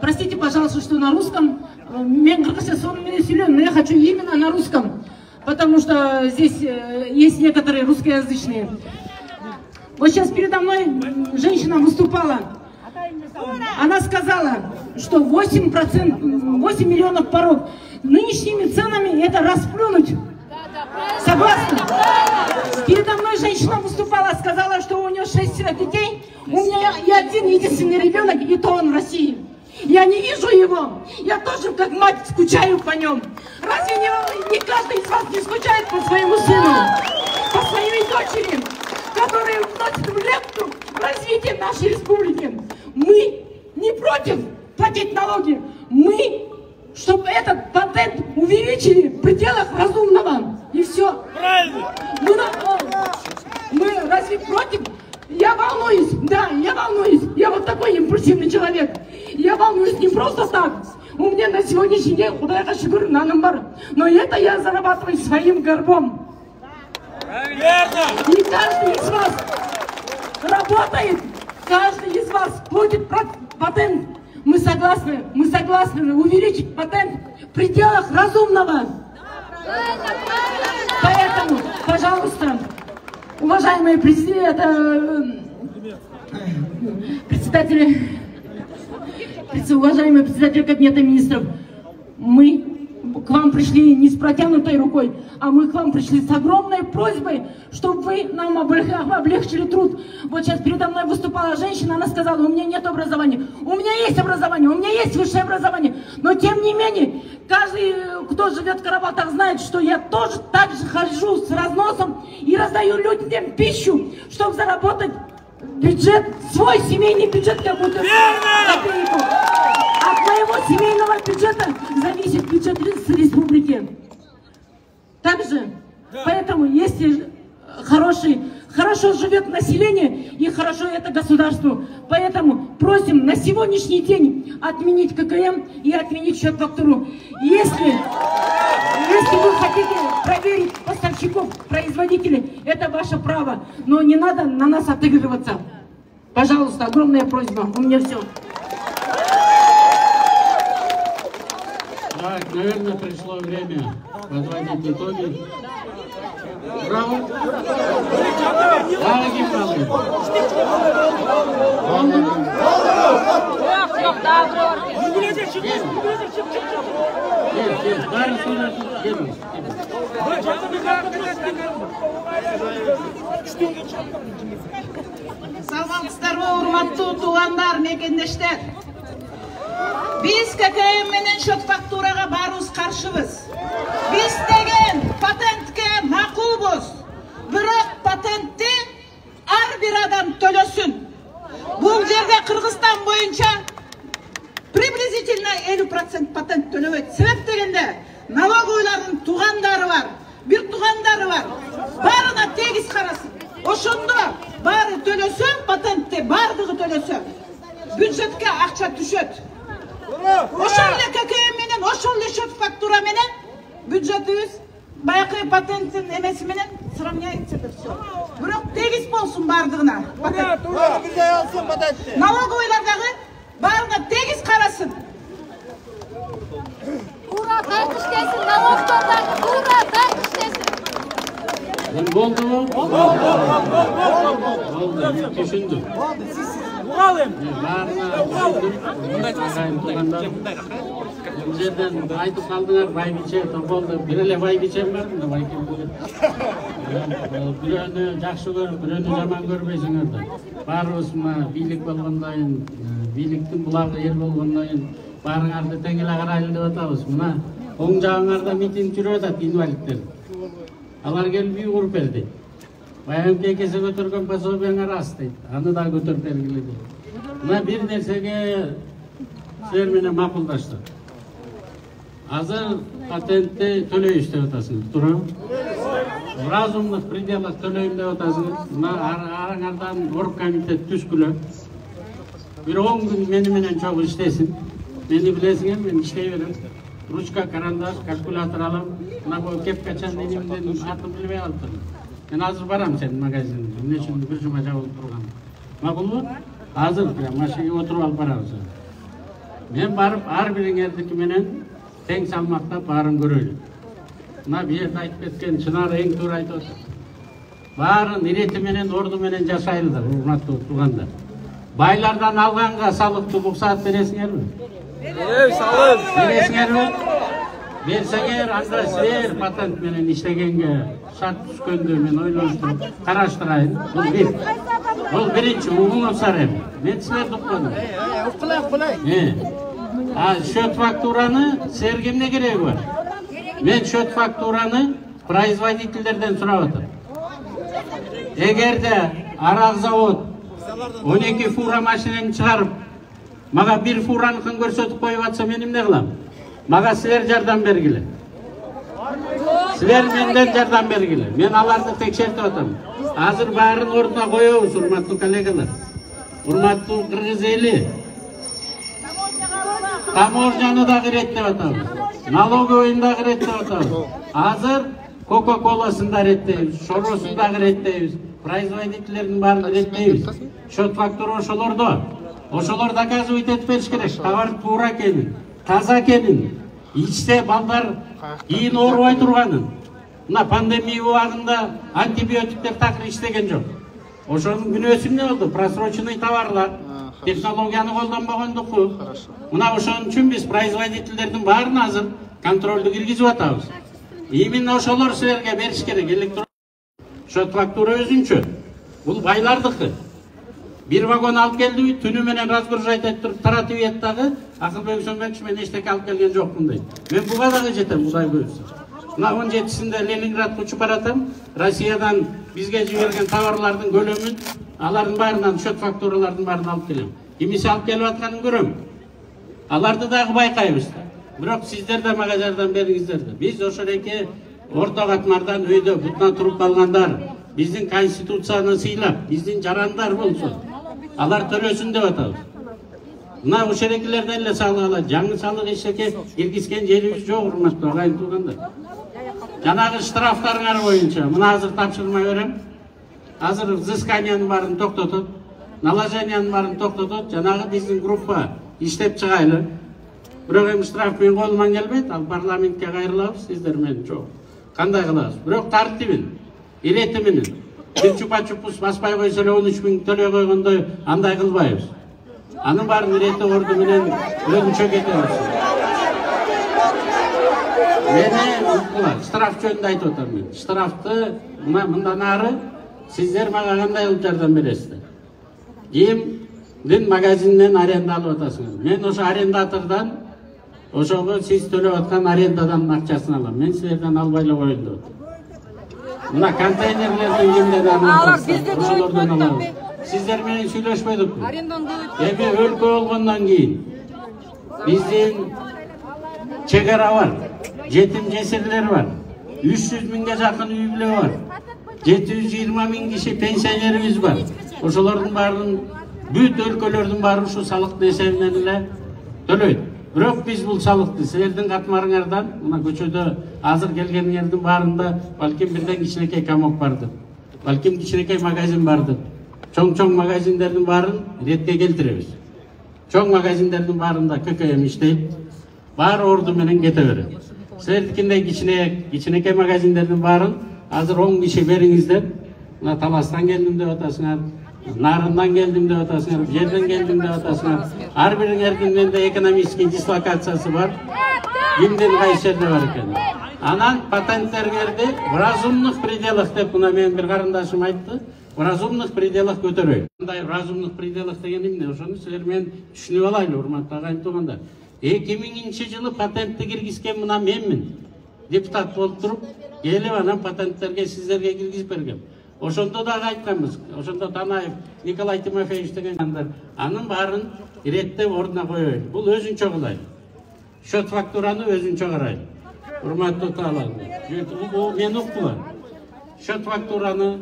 Простите, пожалуйста, что на русском. Мен кыргызча сонун менен сүйлөйм, но я хочу именно на русском, потому что здесь есть некоторые русскоязычные. Вот сейчас передо мной женщина выступала. Она сказала, что 8 миллионов порог. Нынешними ценами это расплюнуть. Согласны? Передо мной женщина выступала, сказала, что у нее 6 детей. У меня и один единственный ребенок, и то он в России. Я не вижу его. Я тоже, как мать, скучаю по нем. Разве не каждый из вас не скучает по своему сыну, по своей дочери, которые вносят в лепту в развитие нашей республики? Мы не против платить налоги. Мы, чтобы этот патент увеличили в пределах разумного. И все. Правильно. Мы разве против? Я волнуюсь, да, я волнуюсь. Я вот такой импульсивный человек. Я волнуюсь не просто так. У меня на сегодняшний день, Худайга шүкүр, наным бар. Но это я зарабатываю своим горбом. Верно. И каждый из вас работает, каждый из вас платит патент. Мы согласны увеличить патент в пределах разумного. Поэтому, пожалуйста, уважаемые уважаемый председатель Кабинета министров, мы к вам пришли не с протянутой рукой, а мы к вам пришли с огромной просьбой, чтобы вы нам облегчили труд. Вот сейчас передо мной выступала женщина, она сказала, у меня нет образования. У меня есть образование, у меня есть высшее образование. Но тем не менее, каждый, кто живет в Карабатах, знает, что я тоже так же хожу с разносом и раздаю людям пищу, чтобы заработать бюджет, свой семейный бюджет, как будто копейку. От моего семейного бюджета зависит бюджет республики. Также, поэтому, если хорошо живет население и хорошо это государство, поэтому просим на сегодняшний день отменить ККМ и отменить счет-фактуру. Если вы хотите проверить поставщиков, производителей, это ваше право, но не надо на нас отыгрываться. Пожалуйста, огромная просьба. У меня все. Так, наверное, пришло время подводить итоги. Браво! Саламатсыздарбы, урматтуу туугандар, мекендештер. Биз ККМ менен счет-фактурага баарыбыз каршыбыз. Биз деген патентке макулбуз. Бирок патентти ар бир адам төлөсүн. Бул жерде Кыргызстан боюнча приблизительно 50% патент төлөбөйт. Себеп дегенде налоговыйлардын туугандары бар, бир туугандары бар. Баарына тегиз карасын. Ошондо баары төлөсө, патентте баардыгы төлөсө, бюджетке акча түшөт. Ошол эле ККМ менен, ошол эле счет-фактура менен бюджетибиз баягы патенттин эмеси менен сравняется да все. Бирок тегиз болсун баардыгына. Налоговыйлар дагы баарына тегиз карасын. Туура так иштесин, налогдор дагы туура так иштесин. Болдубу? Болду, түшүндүм. Бұл жерден айтып қалдыңар, байбиче, тоқолды, бір еле байбичем бар, біреуні жақсы көріп, біреуні жаман көрмейсіңерді. Барымыз мына билік болғандайын, биліктің бұлағы ер болғандайын, барыңарды теңеле қарайлы деп атабыз. Мына оң жағыңарда митинг жүріп атады инвалидтер. Алар келіп үй құрып берді. Баян кекесі көтерген пособияңар аз дейді. Аны да көтеріп бергіледі. Мына бір нәрсеге сіздер менен мақұлдашты. Азыр патентті төлейіш деп атасыңыз, тұра? Разумлық пределах төлейім деп атасыңыз. Мына араңардан орып комитет түскілі. Bir 10 gün menimden çok işlesin. Beni bilesiniz, ben işley veririm. Ruşka, karandaş, kalkülatör alalım. Buna bu kep kaçan denimden atım bilmeye alıp durun. Ben hazır varam senin magazininde. Ne şimdi bir cuma cevap program. Makul mu? Hazır. Maşıya oturup alıp vararız. Ben barıp her birin erdiki menen teng salmakta barın görüyorum. Buna bir yerde ayıp etken çınarı en tur ayıp otur. Barın ireti menen, ordu menen yaşaylıdır, hurmatlı oturganlar. Baylardan alğanға салықты бұқсат бересіңер ме? Бересіңер ме? Берсеңер, анда сіздер патент менен іштегенге шарт түскенде мен ойлаштырып, қараштырайын. Бұл бірінші, ұғыңыз сарайым. Мен сіздерді ұқпадым. Шөт фактураны сіздер кімне керегі бар? Мен шөт фактураны производительдерден сұрап отыр. Егерде арақ завод 12 фура машинаны шығарып, маға бір фуранықын көрсетіп қойып атса, менім не қылам? Маға сілер жардам бергілі. Сілер менден жардам бергілі. Мен аларды текшертіп атам. Азыр барын орнына қойауыз, урматтуу коллегалар. Урматтуу кыргыз эли. Таможняны да реттеп атабыз. Налоговыйын да реттеп атабыз. Азыр Кока-коласын да реттейбиз, шоросын да реттейбиз. Производительдердің барын реттейбиз. Шот фактура ошолордо. Ошолор доказывать етіп беріш керек. Товар тура екенін, таза екенін. Ичте балдар кийин оорубай турганын. Мына пандемия убагында антибиотиктер такыр иштеген жок. Ошонун күнөөсү эмне болду? Просроченный товарлар. Технологияны колдонбогондуку. Мына ошон үчүн биз производительдердин баарын азыр контролду киргизип атабыз. Именно ошолор силерге бериш керек. Электрон шот фактура өзүнчө. Бул байлардыкы. Bir vagon alып келди, түнү менен разгружать этип таратып ийет дагы, Акылбек Үсөнбекович мен эчтеке алып келген жокмун дейт. Мен буга дагы жетем, Кудай буйрса. Мына 17-синде Ленинградка учуп баратам. Россиядан бизге жиберген товарлардын көлөмүн, алардын баарынан шот фактуралардын баарын алып келем. Кимиси алып келип атканын көрөм. Аларды дагы байкайбыз. Бирок сиздер да мага жардам бериңиздер. Биз ошол эки орто катмардан өйдө бутуна туруп калгандар, биздин конституцияны сыйлап, биздин жарандар болсо, алар төлөсүн деп атабыз. Мына ошерекилерден эле салык алат. Жаңы салык эчтеке киргизген жерибиз жок, урматтуу агайын туугандар. Жанагы штрафтарыңар боюнча мына азыр тапшырма берем. Азыр взысканиянын баарын токтотот, наложениянын баарын токтотот. Жанагы биздин группа иштеп чыгайлы. Бирок эми штраф менин колуман келбейт, ал парламентке кайрылабыз, сиздер менен жок. Кандай кылабыз? Бирок тартибин, ирети менен. Bir çupa-çupus basbay koysa 13.000 төлөй койгондой андай кылбайбыз. Анын баарын ирети орду менен өзүнчө кетебиз. Мени штраф жөнүндө айтып атам мен. Штрафты мындан ары сиздер мага кандай кылып жардам бересиздер? Кимдин магазинден аренда алып атасыңар. Мен ошо арендатордон ошого сиз төлөп аткан арендадан акчасын алам. Мен силерден албай эле коеюн деп атам. Мына контейнерлерден кимден алып, ошолордон алабыз. Сиздер менен сүйлөшпөдүкпү? Эми өлкө болгондон кийин биздин чек ара бар, жетим жесирлер бар, 300 миңге жакын үй бүлө бар, 720 миң киши пенсионерибиз бар. Ошолордун баарын бүт өлкөлөрдүн баары ушу салыктын эсебинен эле төлөйт. Бирок биз бул салыкты силердин катмарыңардан, мына көчөдө азыр келгениңердин баарында балким бирден кичинекей комок барды. Балким кичинекей магазин барды. Чоң магазиндердин баарын ретке келтиребиз. Чоң магазиндердин баарында ККМ иштейт. Баары орду менен кете берет. Силердикиндей кичинекей магазиндердин баарын азыр 10 киши бериңиздер. Мына Таластан келдим деп атасыңар. Нарындан келдим деп атасыңар, жерден келдим деп атасыңар. Ар бириңердин менде экономический дислокациясы бар. Кимдин кайсы жерде бар экен. Анан патенттериңерди в разумных пределах деп мына менин бир карындашым айтты. В разумных пределах көтөрөйүн. Кандай разумных пределах деген эмне? Ошону силер менен түшүнүп алайлы, урматтуу агайын туугандар. 2000 жылы патентти киргизген мына менмин. Депутат болуп туруп, келип анан патенттерге сиздерге киргизип бергем. Ошондо дагы айтканбыз. Ошондо Танаев Николай Тимофеевич дегендар анын баарын иреттеп ордуна коёюн. Бул өзүнчө кылайлы. Счет фактураны өзүнчө карайлы. Урматтуу таалайлар. Бул мен уктулар. Счет фактураны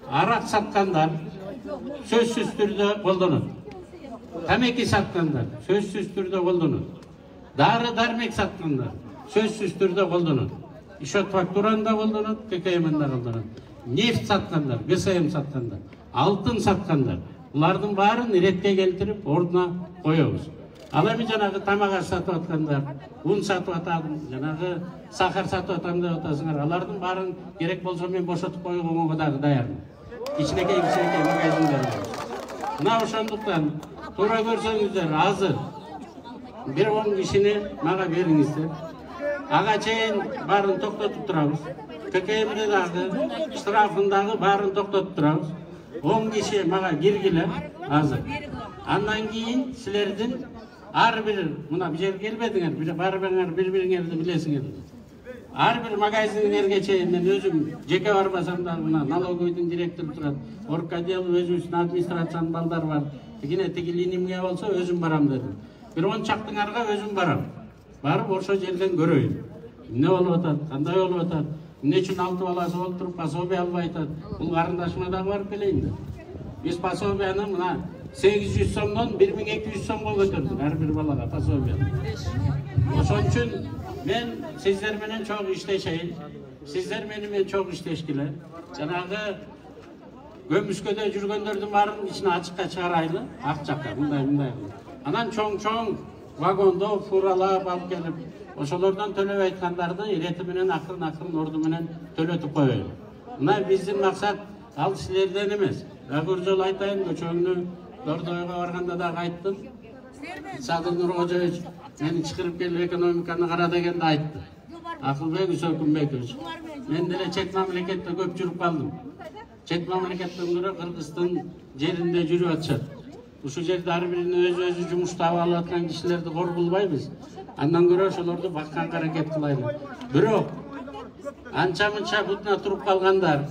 арак саткандар сөзсүз түрдө колдонот. Тамеки саткандар сөзсүз түрдө колдонот. Дары дармек саткандар сөзсүз түрдө колдонот. Счет фактураны да колдонот, ККМ да колдонот. Нефт саткандар, ГСМ саткандар, алтын саткандар. Булардын баарын иретке келтирип, ордуна коебуз. Ал эми жанагы тамак аш сатып аткандар, un сатып атам, жанагы сахар сатып атам деп атасыңар. Алардын баарын керек болсо мен бошотуп койгонго дагы даярмын. Кичинекей магазиндар бар. Мына ошондуктан туура көрсөңүздөр азыр бир 10 кишини мага бериңиздер. Ага чейин баарын токтотуп турабыз. ККМде дагы, штрафындагы баарын токтотуп турабыз. 10 киши мага киргиле азыр. Андан кийин силердин ар бир мына бир жерге келбедиңер, барбаңар бири-бириңерди билесиңер. Ар бир магазиниңерге чейин мен өзүм жеке барбасам да мына налоговойдун директору турат. Оргкодел өзүбүздүн администрациянын балдары бар. Тиги линимге болсо өзүм барам дедим. Бир 10 чактыңарга өзүм барам. Барып ошо жерден көрөйүн. Эмне болуп атат, кандай болуп атат, эмне үчүн 6 баласы болуп туруп пособие албай атат. Бул карындашыма дагы барып келейин да. Биз пособияны мына 800 сомдон 1200 сомго көтөрдүк ар бир балага пособия. Ошон үчүн мен сиздер менен чоң иштешейин. Сиздер менен чоң иштешкиле. Жанагы көмүскөдө жүргөндөрдүн баарын ичине ачыкка чыгарайлы, ак жакка мындай. Анан чоң вагондо фуралап алып келип, ошолордон төлөп айткандарды ирети менен акырын орду менен төлөтүп коёйун. Мына биздин максат ал силерден эмес. Дагы бир жолу айтайын, көчөгүнү Дордойго барганда дагы айттым. Садыр Нуркожоевич мени чакырып келип экономиканы кара дегенде айтты. Акылбек Үсөкүнбекович. Мен деле чет мамлекетте көп жүрүп калдым. Чет мамлекеттен көрө Кыргыздын жеринде жүрүп атышат. Ушул жерде ар бирине өзү жумуш таап алып аткан кишилерди коргулбайбыз. Андан көрө ошолорду бакканга аракет кылайлы. Бирок анча-мынча бутуна туруп калгандар,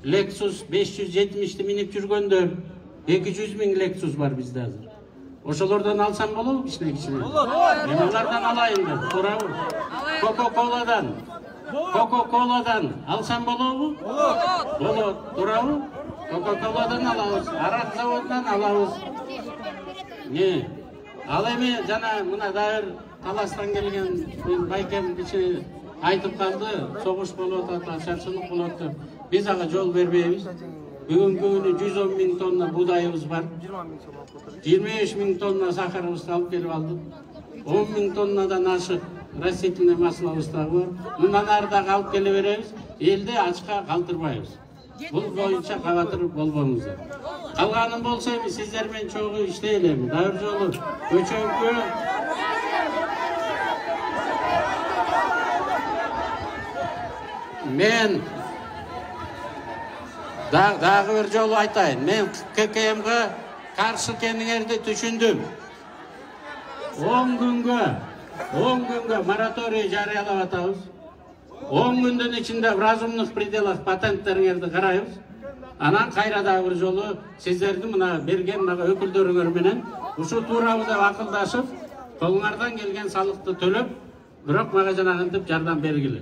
Lexus 570'ti минип жүргөндөр, 200 миң Lexus бар бизде азыр. Ошолордон алсам болобу кичине? Мен алардан алайын деп, туурабы? Coca-Cola'dan alsам болобу? Болот, туурабы? Coca-Cola'dan алабыз, арак заводунан алабыз. Не? Ал эми жана мына дагы таластан келген байкем кичине айтып калды, согуш болуп атат, ашарчылык болот деп. Биз ага жол бербейбиз. Бүгүнкү күнү 110 миң тонна будайыбыз бар. 25 миң тонна сахарыбызды алып келип алдык. 10 миң тоннадан ашык растительный маслобуз дагы бар. Мындан ары дагы алып келе беребиз. Элди ачка калтырбайбыз. Бул боюнча кабатыр болбоңуздар. Калганын болсо эми сиздер менен чогуу иштейли эми. Дагы бир жолу көчөңкү мен дагы бир жолу айтайын. Мен ККМга каршы экениңерди түшүндүм. 10 күнгө мораторий жарыялап атабыз. 10 күндүн ичинде в разумных пределах патенттериңерди карайбыз. Анан кайра дагы бир жолу сиздерди мына берген мага өкүлдөрүңөр менен ушу туурабы деп акылдашып, колуңардан келген салыкты төлөп, бирок мага жанагынтип жардам бергиле.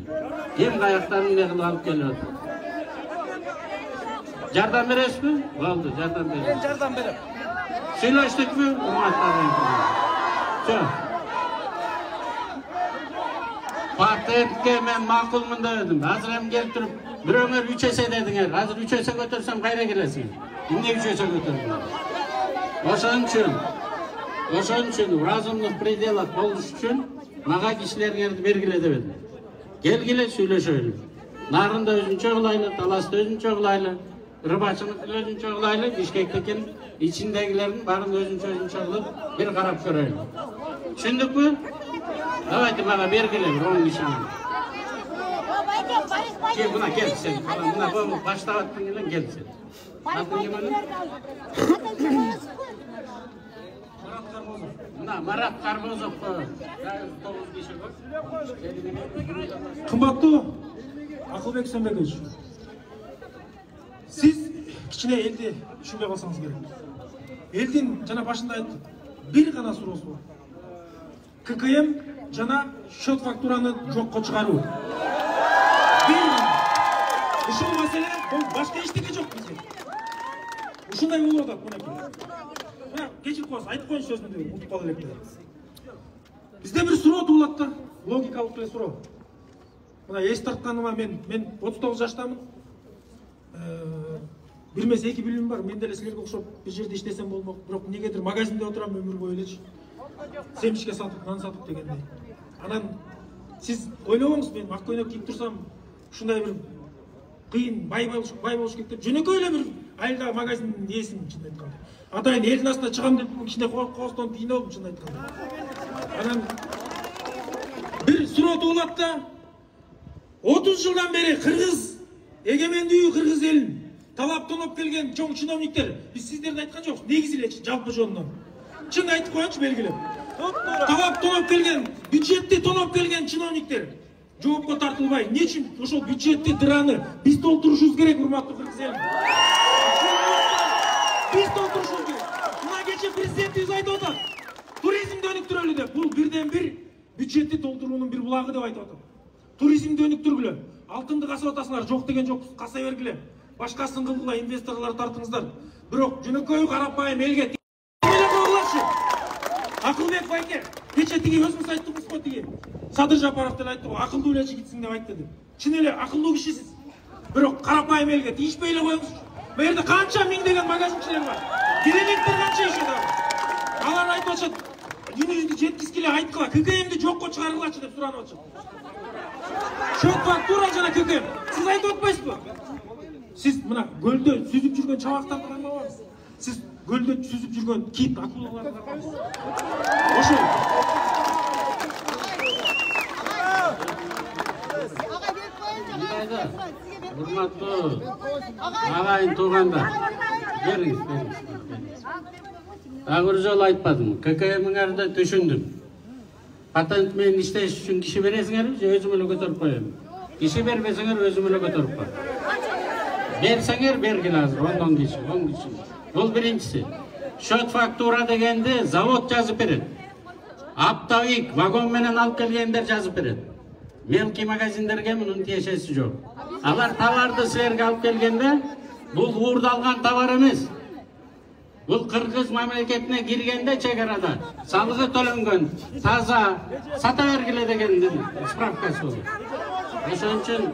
Ким каяктан эмне кылып алып келип атат? Жардам бересизби? Болду, жардам берем. Мен жардам берем. Сүйлөштүкпү? Патентке мен макулмун дедим. Азыр эми келип туруп, бирөөңөр 3 эсе дедиңер. Азыр 3 эсе көтөрсөм кайра келесиңер? Эмне 3 эсе көтөрдүңөр? Ошон үчүн в разумных пределах болуш үчүн мага кишилериңерди бергиле дебедим. Келгиле сүйлөшөлү. Нарында өзүнчө кылайлы, таласта өзүнчө кылайлы. рыбачылык өзүнчө кылайлы, Бишкектеkin içindegilerin барын өзүнчө кылып бир карап көрөйлү. Түшүндүкпү? Давайте бага бергиле бир 10 кишини. Gel buna gel sen. Buna bu başlattın gelen gel sen. Adın kim öyle? Buna Marat Karbozov. Kımbattı Akılbek Sönbekovich. Siz kichine eldi düşünbey kalsanız gerek. Eldin jana başında aytты. Bir gana suroosu бар. ККМ жана счет фактураны жокко чыгаруу. Ушул маселе бул башка эчтеке жок bizde. Ушундай болуп атат мынакей. Мына кечирип коесуз, айтып коеюнчу сөзүмдү, утуп кала элек. Бизде бир суроо туулат да, логикалык эле суроо. Мына эс тартканыма мен 39 жаштамын. Бир эмес 2 билимим бар. Мен деле силерге окшоп бир жерде иштесем болмок, бирок эмнегедир магазинде отурам өмүр бою элечи. Семишке сатып, нан сатып дегендей. Анан сиз ойлобоңуз, мен ак көйнөк кийип турсам, ушундай бир кыйын бай болуш керек деп жөнөкөй эле бир айылдагы магазиндин ээсимин чын айтканда. Атайын элдин астына чыгам деп кичине кооздон тийиноп чын айтканда. Анан бир суроо туулат да 30 жылдан бери Кыргыз эгемендүү Кыргыз элин талап тоноп келген чоң чиновниктер, биз сиздерди айткан жокпуз, негизи элечи жалпы жонунан. Чын айтып коеюнчу белгилеп. Талап тоноп келген, бюджетти тоноп келген чиновниктер жоопко тартылбай, эмне үчүн ошол бюджетти дыраны биз толтурушубуз керек, урматтуу Кыргыз эл. Биз толтурушубуз керек. Мына кече президентибиз айтып атат. Туризмди өнүктүрөлү деп. Бул бирден бир бюджетти толтуруунун бир булагы деп айтып атат. Туризмди өнүктүргүлө. Алтынды касып атасыңар, жок деген жокпуз, касай бергиле. Башкасын кылгыла, инвесторлор тартыңыздар. Бирок жөнөкөй карапайым элге Акылбек байке, кече тиги өзүңүз айттыңыз го тиги. Садыр Жапаров деле айтты го, акылдуу эле жигитсиң деп айтты деп. Чын эле акылдуу кишисиз. Бирок карапайым элге тийишпей эле коюңуз. Бу жерде канча миңдеген магазинчилер бар. Директор канча ишет бар. Алар айтып атышат, үнүңүздү жеткизгиле айткыла, ККМди жокко чыгаргылачы деп суранып атышат. Счет фактура жана ККМ. Сиз айтып атпайсызбы? Сиз мына көлдө сүзүп жүргөн чабактарды кармабаңыз. Сиз көлдө сүзүп жүргөн кит акулаларды кармаңыз. Ошол. Урматтуу агайын туугандар, бериңиз. Дагы бир жолу айтпадым. ККМиңерди түшүндүм. Патент менен иштеш үчүн киши бересиңерби, же өзүм эле көтөрүп коем? Киши бербесеңер өзүм эле көтөрүп коем. Берсеңер бергиле азыр 10 киши. Бул биринчиси. Счет фактура дегенде завод жазып берет. Аптабик вагон менен алып келгендер жазып берет. Мелкий магазиндерге мунун тиешеси жок. Алар товарды силерге алып келгенде, бул уурдалган товар эмес. Бул Кыргыз мамлекетине киргенде чегарада салыгы төлөнгөн, таза, сата бергиле дегендин справкасы болот. Ошон үчүн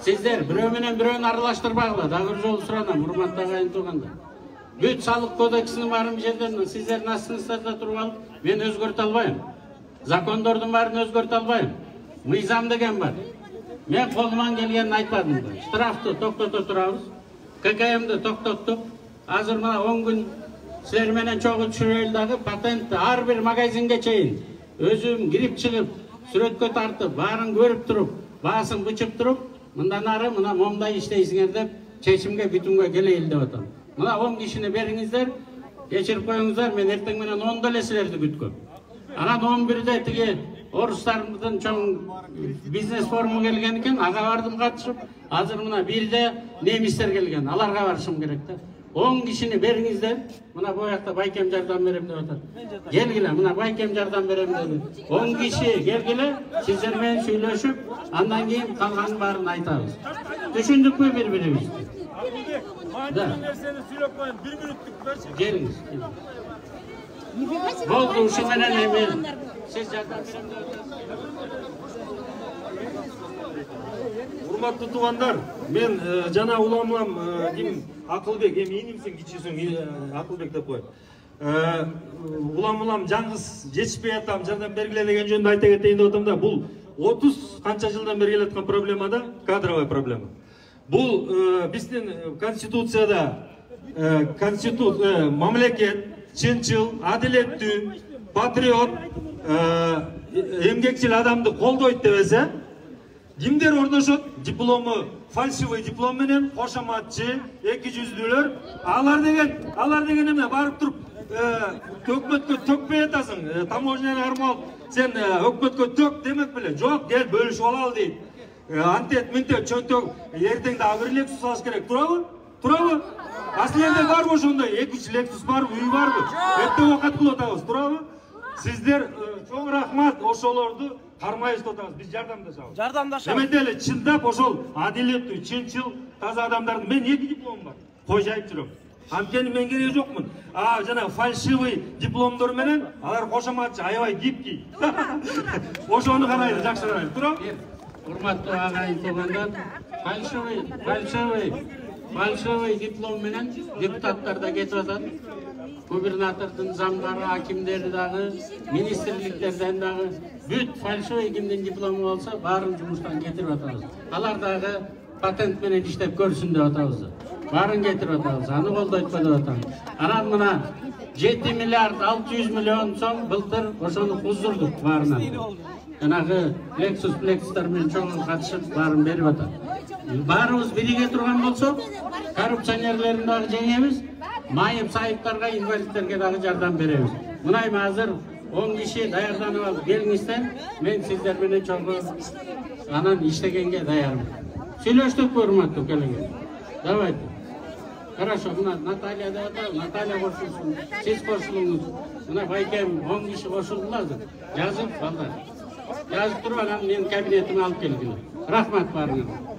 сиздер бирөө менен бирөөнү аралаштырбагыла. Дагы бир жолу суранам, урматтуу агайын туугандар. Бүт салык кодексинин баарын жерден сиздердин астыңыздарда туруп алып, мен өзгөртө албайм. Закондордун баарын өзгөртө албайм. Мыйзам деген бар. Мен колуман келгенин айтпадым да. Штрафты токтото турабыз. ККМди токтоттук. Азыр мына 10 күн силер менен чогуу түшүрөлү дагы патентти ар бир магазинге чейин өзүм кирип чыгып, сүрөткө тартып, баарын көрүп туруп, баасын бычып туруп, мындан ары мына момундай иштейсиңер деп чечимге бүтүнгө келейин деп атам. Мына 10 кишини бериңиздер, кечирип коюңуздар, мен эртең менен 10 деле силерди күткөм. Анан 11де тиги орустардын чоң бизнес форуму келген экен, ага бардым катышып. Азыр мына 1де немистер келген, аларга барышым керек да. 10 кишини бериңиздер. Мына бу жакта Байкем жардам берем деп атат. Келгиле, мына Байкем жардам берем деди. 10 киши келгиле, сиздер менен сүйлөшүп, андан кийин калганын баарын айтабыз. Түшүндүкпү бири-бирибизди? Да. Нерсени сүйлөп коюн, 1 мүнөттүк берчи. Келиңиз. Болду, ушу менен эми сиз жардам берем деп атасыз. Урматтуу туугандар, мен жана уламлам ким Акылбек, эми инимсиң, кичүүсүң, Акылбек деп коет. Улам жаңгыз жетишпей атам, жардам бергиле деген жөнүндө айта кетейин деп атам да. Бул 30 канча жылдан бери келаткан проблема да, кадровый проблема. Бул биздин конституцияда мамлекет чынчыл, адилеттүү, патриот, эмгекчил адамды колдойт дебесе, кимдер орношот? Диплому фальшивый диплом менен, кошоматчы, эки жүздүүлөр. Алар деген эме барып туруп өкмөткө төкпөй атасың, таможняны армалып, сен өкмөткө төк демек беле. Жок, кел бөлүшүп алалы дейт. Антет, мынтет, чөнтөк, эртең дагы бир Lexus алыш керек, турабы? Турабы? Аслында барбы ошондой? 2-3 Lexus барбы, үй барбы? Эртең окат кылып атабыз, турабы? Сиздер чоң рахмат, ошолорду кармай ұстатамыз, біз жардамдашабыз. Жардамдашабыз. Эмете эле чындап ошол адилеттүү, чынчыл, таза адамдардын мен 2 дипломум бар. Кой жайып жүрөм. Анткени мен кереги жокмун. Жана фальшивый дипломдор менен алар кошоматчы, аябай гибкий. Ошону карайлы, жакшы карайлы. Турабы? Урматтуу агайын туугандар, фальшивый диплом менен депутаттар да кетип атат. Губернатордун замдары, акимдери дагы, министрликтерден дагы бүт фальшивый кимдин диплому болсо, баарын жумуштан кетирип атабыз. Алар дагы патент менен иштеп көрсүн деп атабыз. Баарын кетирип атабыз, аны колдойт деп атабыз. Анан мына 7 миллиард 600 миллион сом былтыр ошону куздурдук баарынан. Жанагы Lexus менен чоң катышып баарын берип атат. Баарыбыз бириге турган болсок, коррупционерлерин дагы жеңебиз. Майып сайыптарга, инвалидтерге дагы жардам беребиз. Мынайым азыр 10 киши даярданып алып келиңиздер, мен сиздер менен чогуу анан иштегенге даярмын. Сүйлөштүк урматтуу келиңер. Давайте. Хорошо, мына Наталья да атабыз, Наталья кошулсун, сиз кошулуңуз. Мына байкем 10 киши кошулду азыр. Жазып, балдар. Жазып туруп анан менин кабинетиме алып келгиле. Рахмат баарыңарга.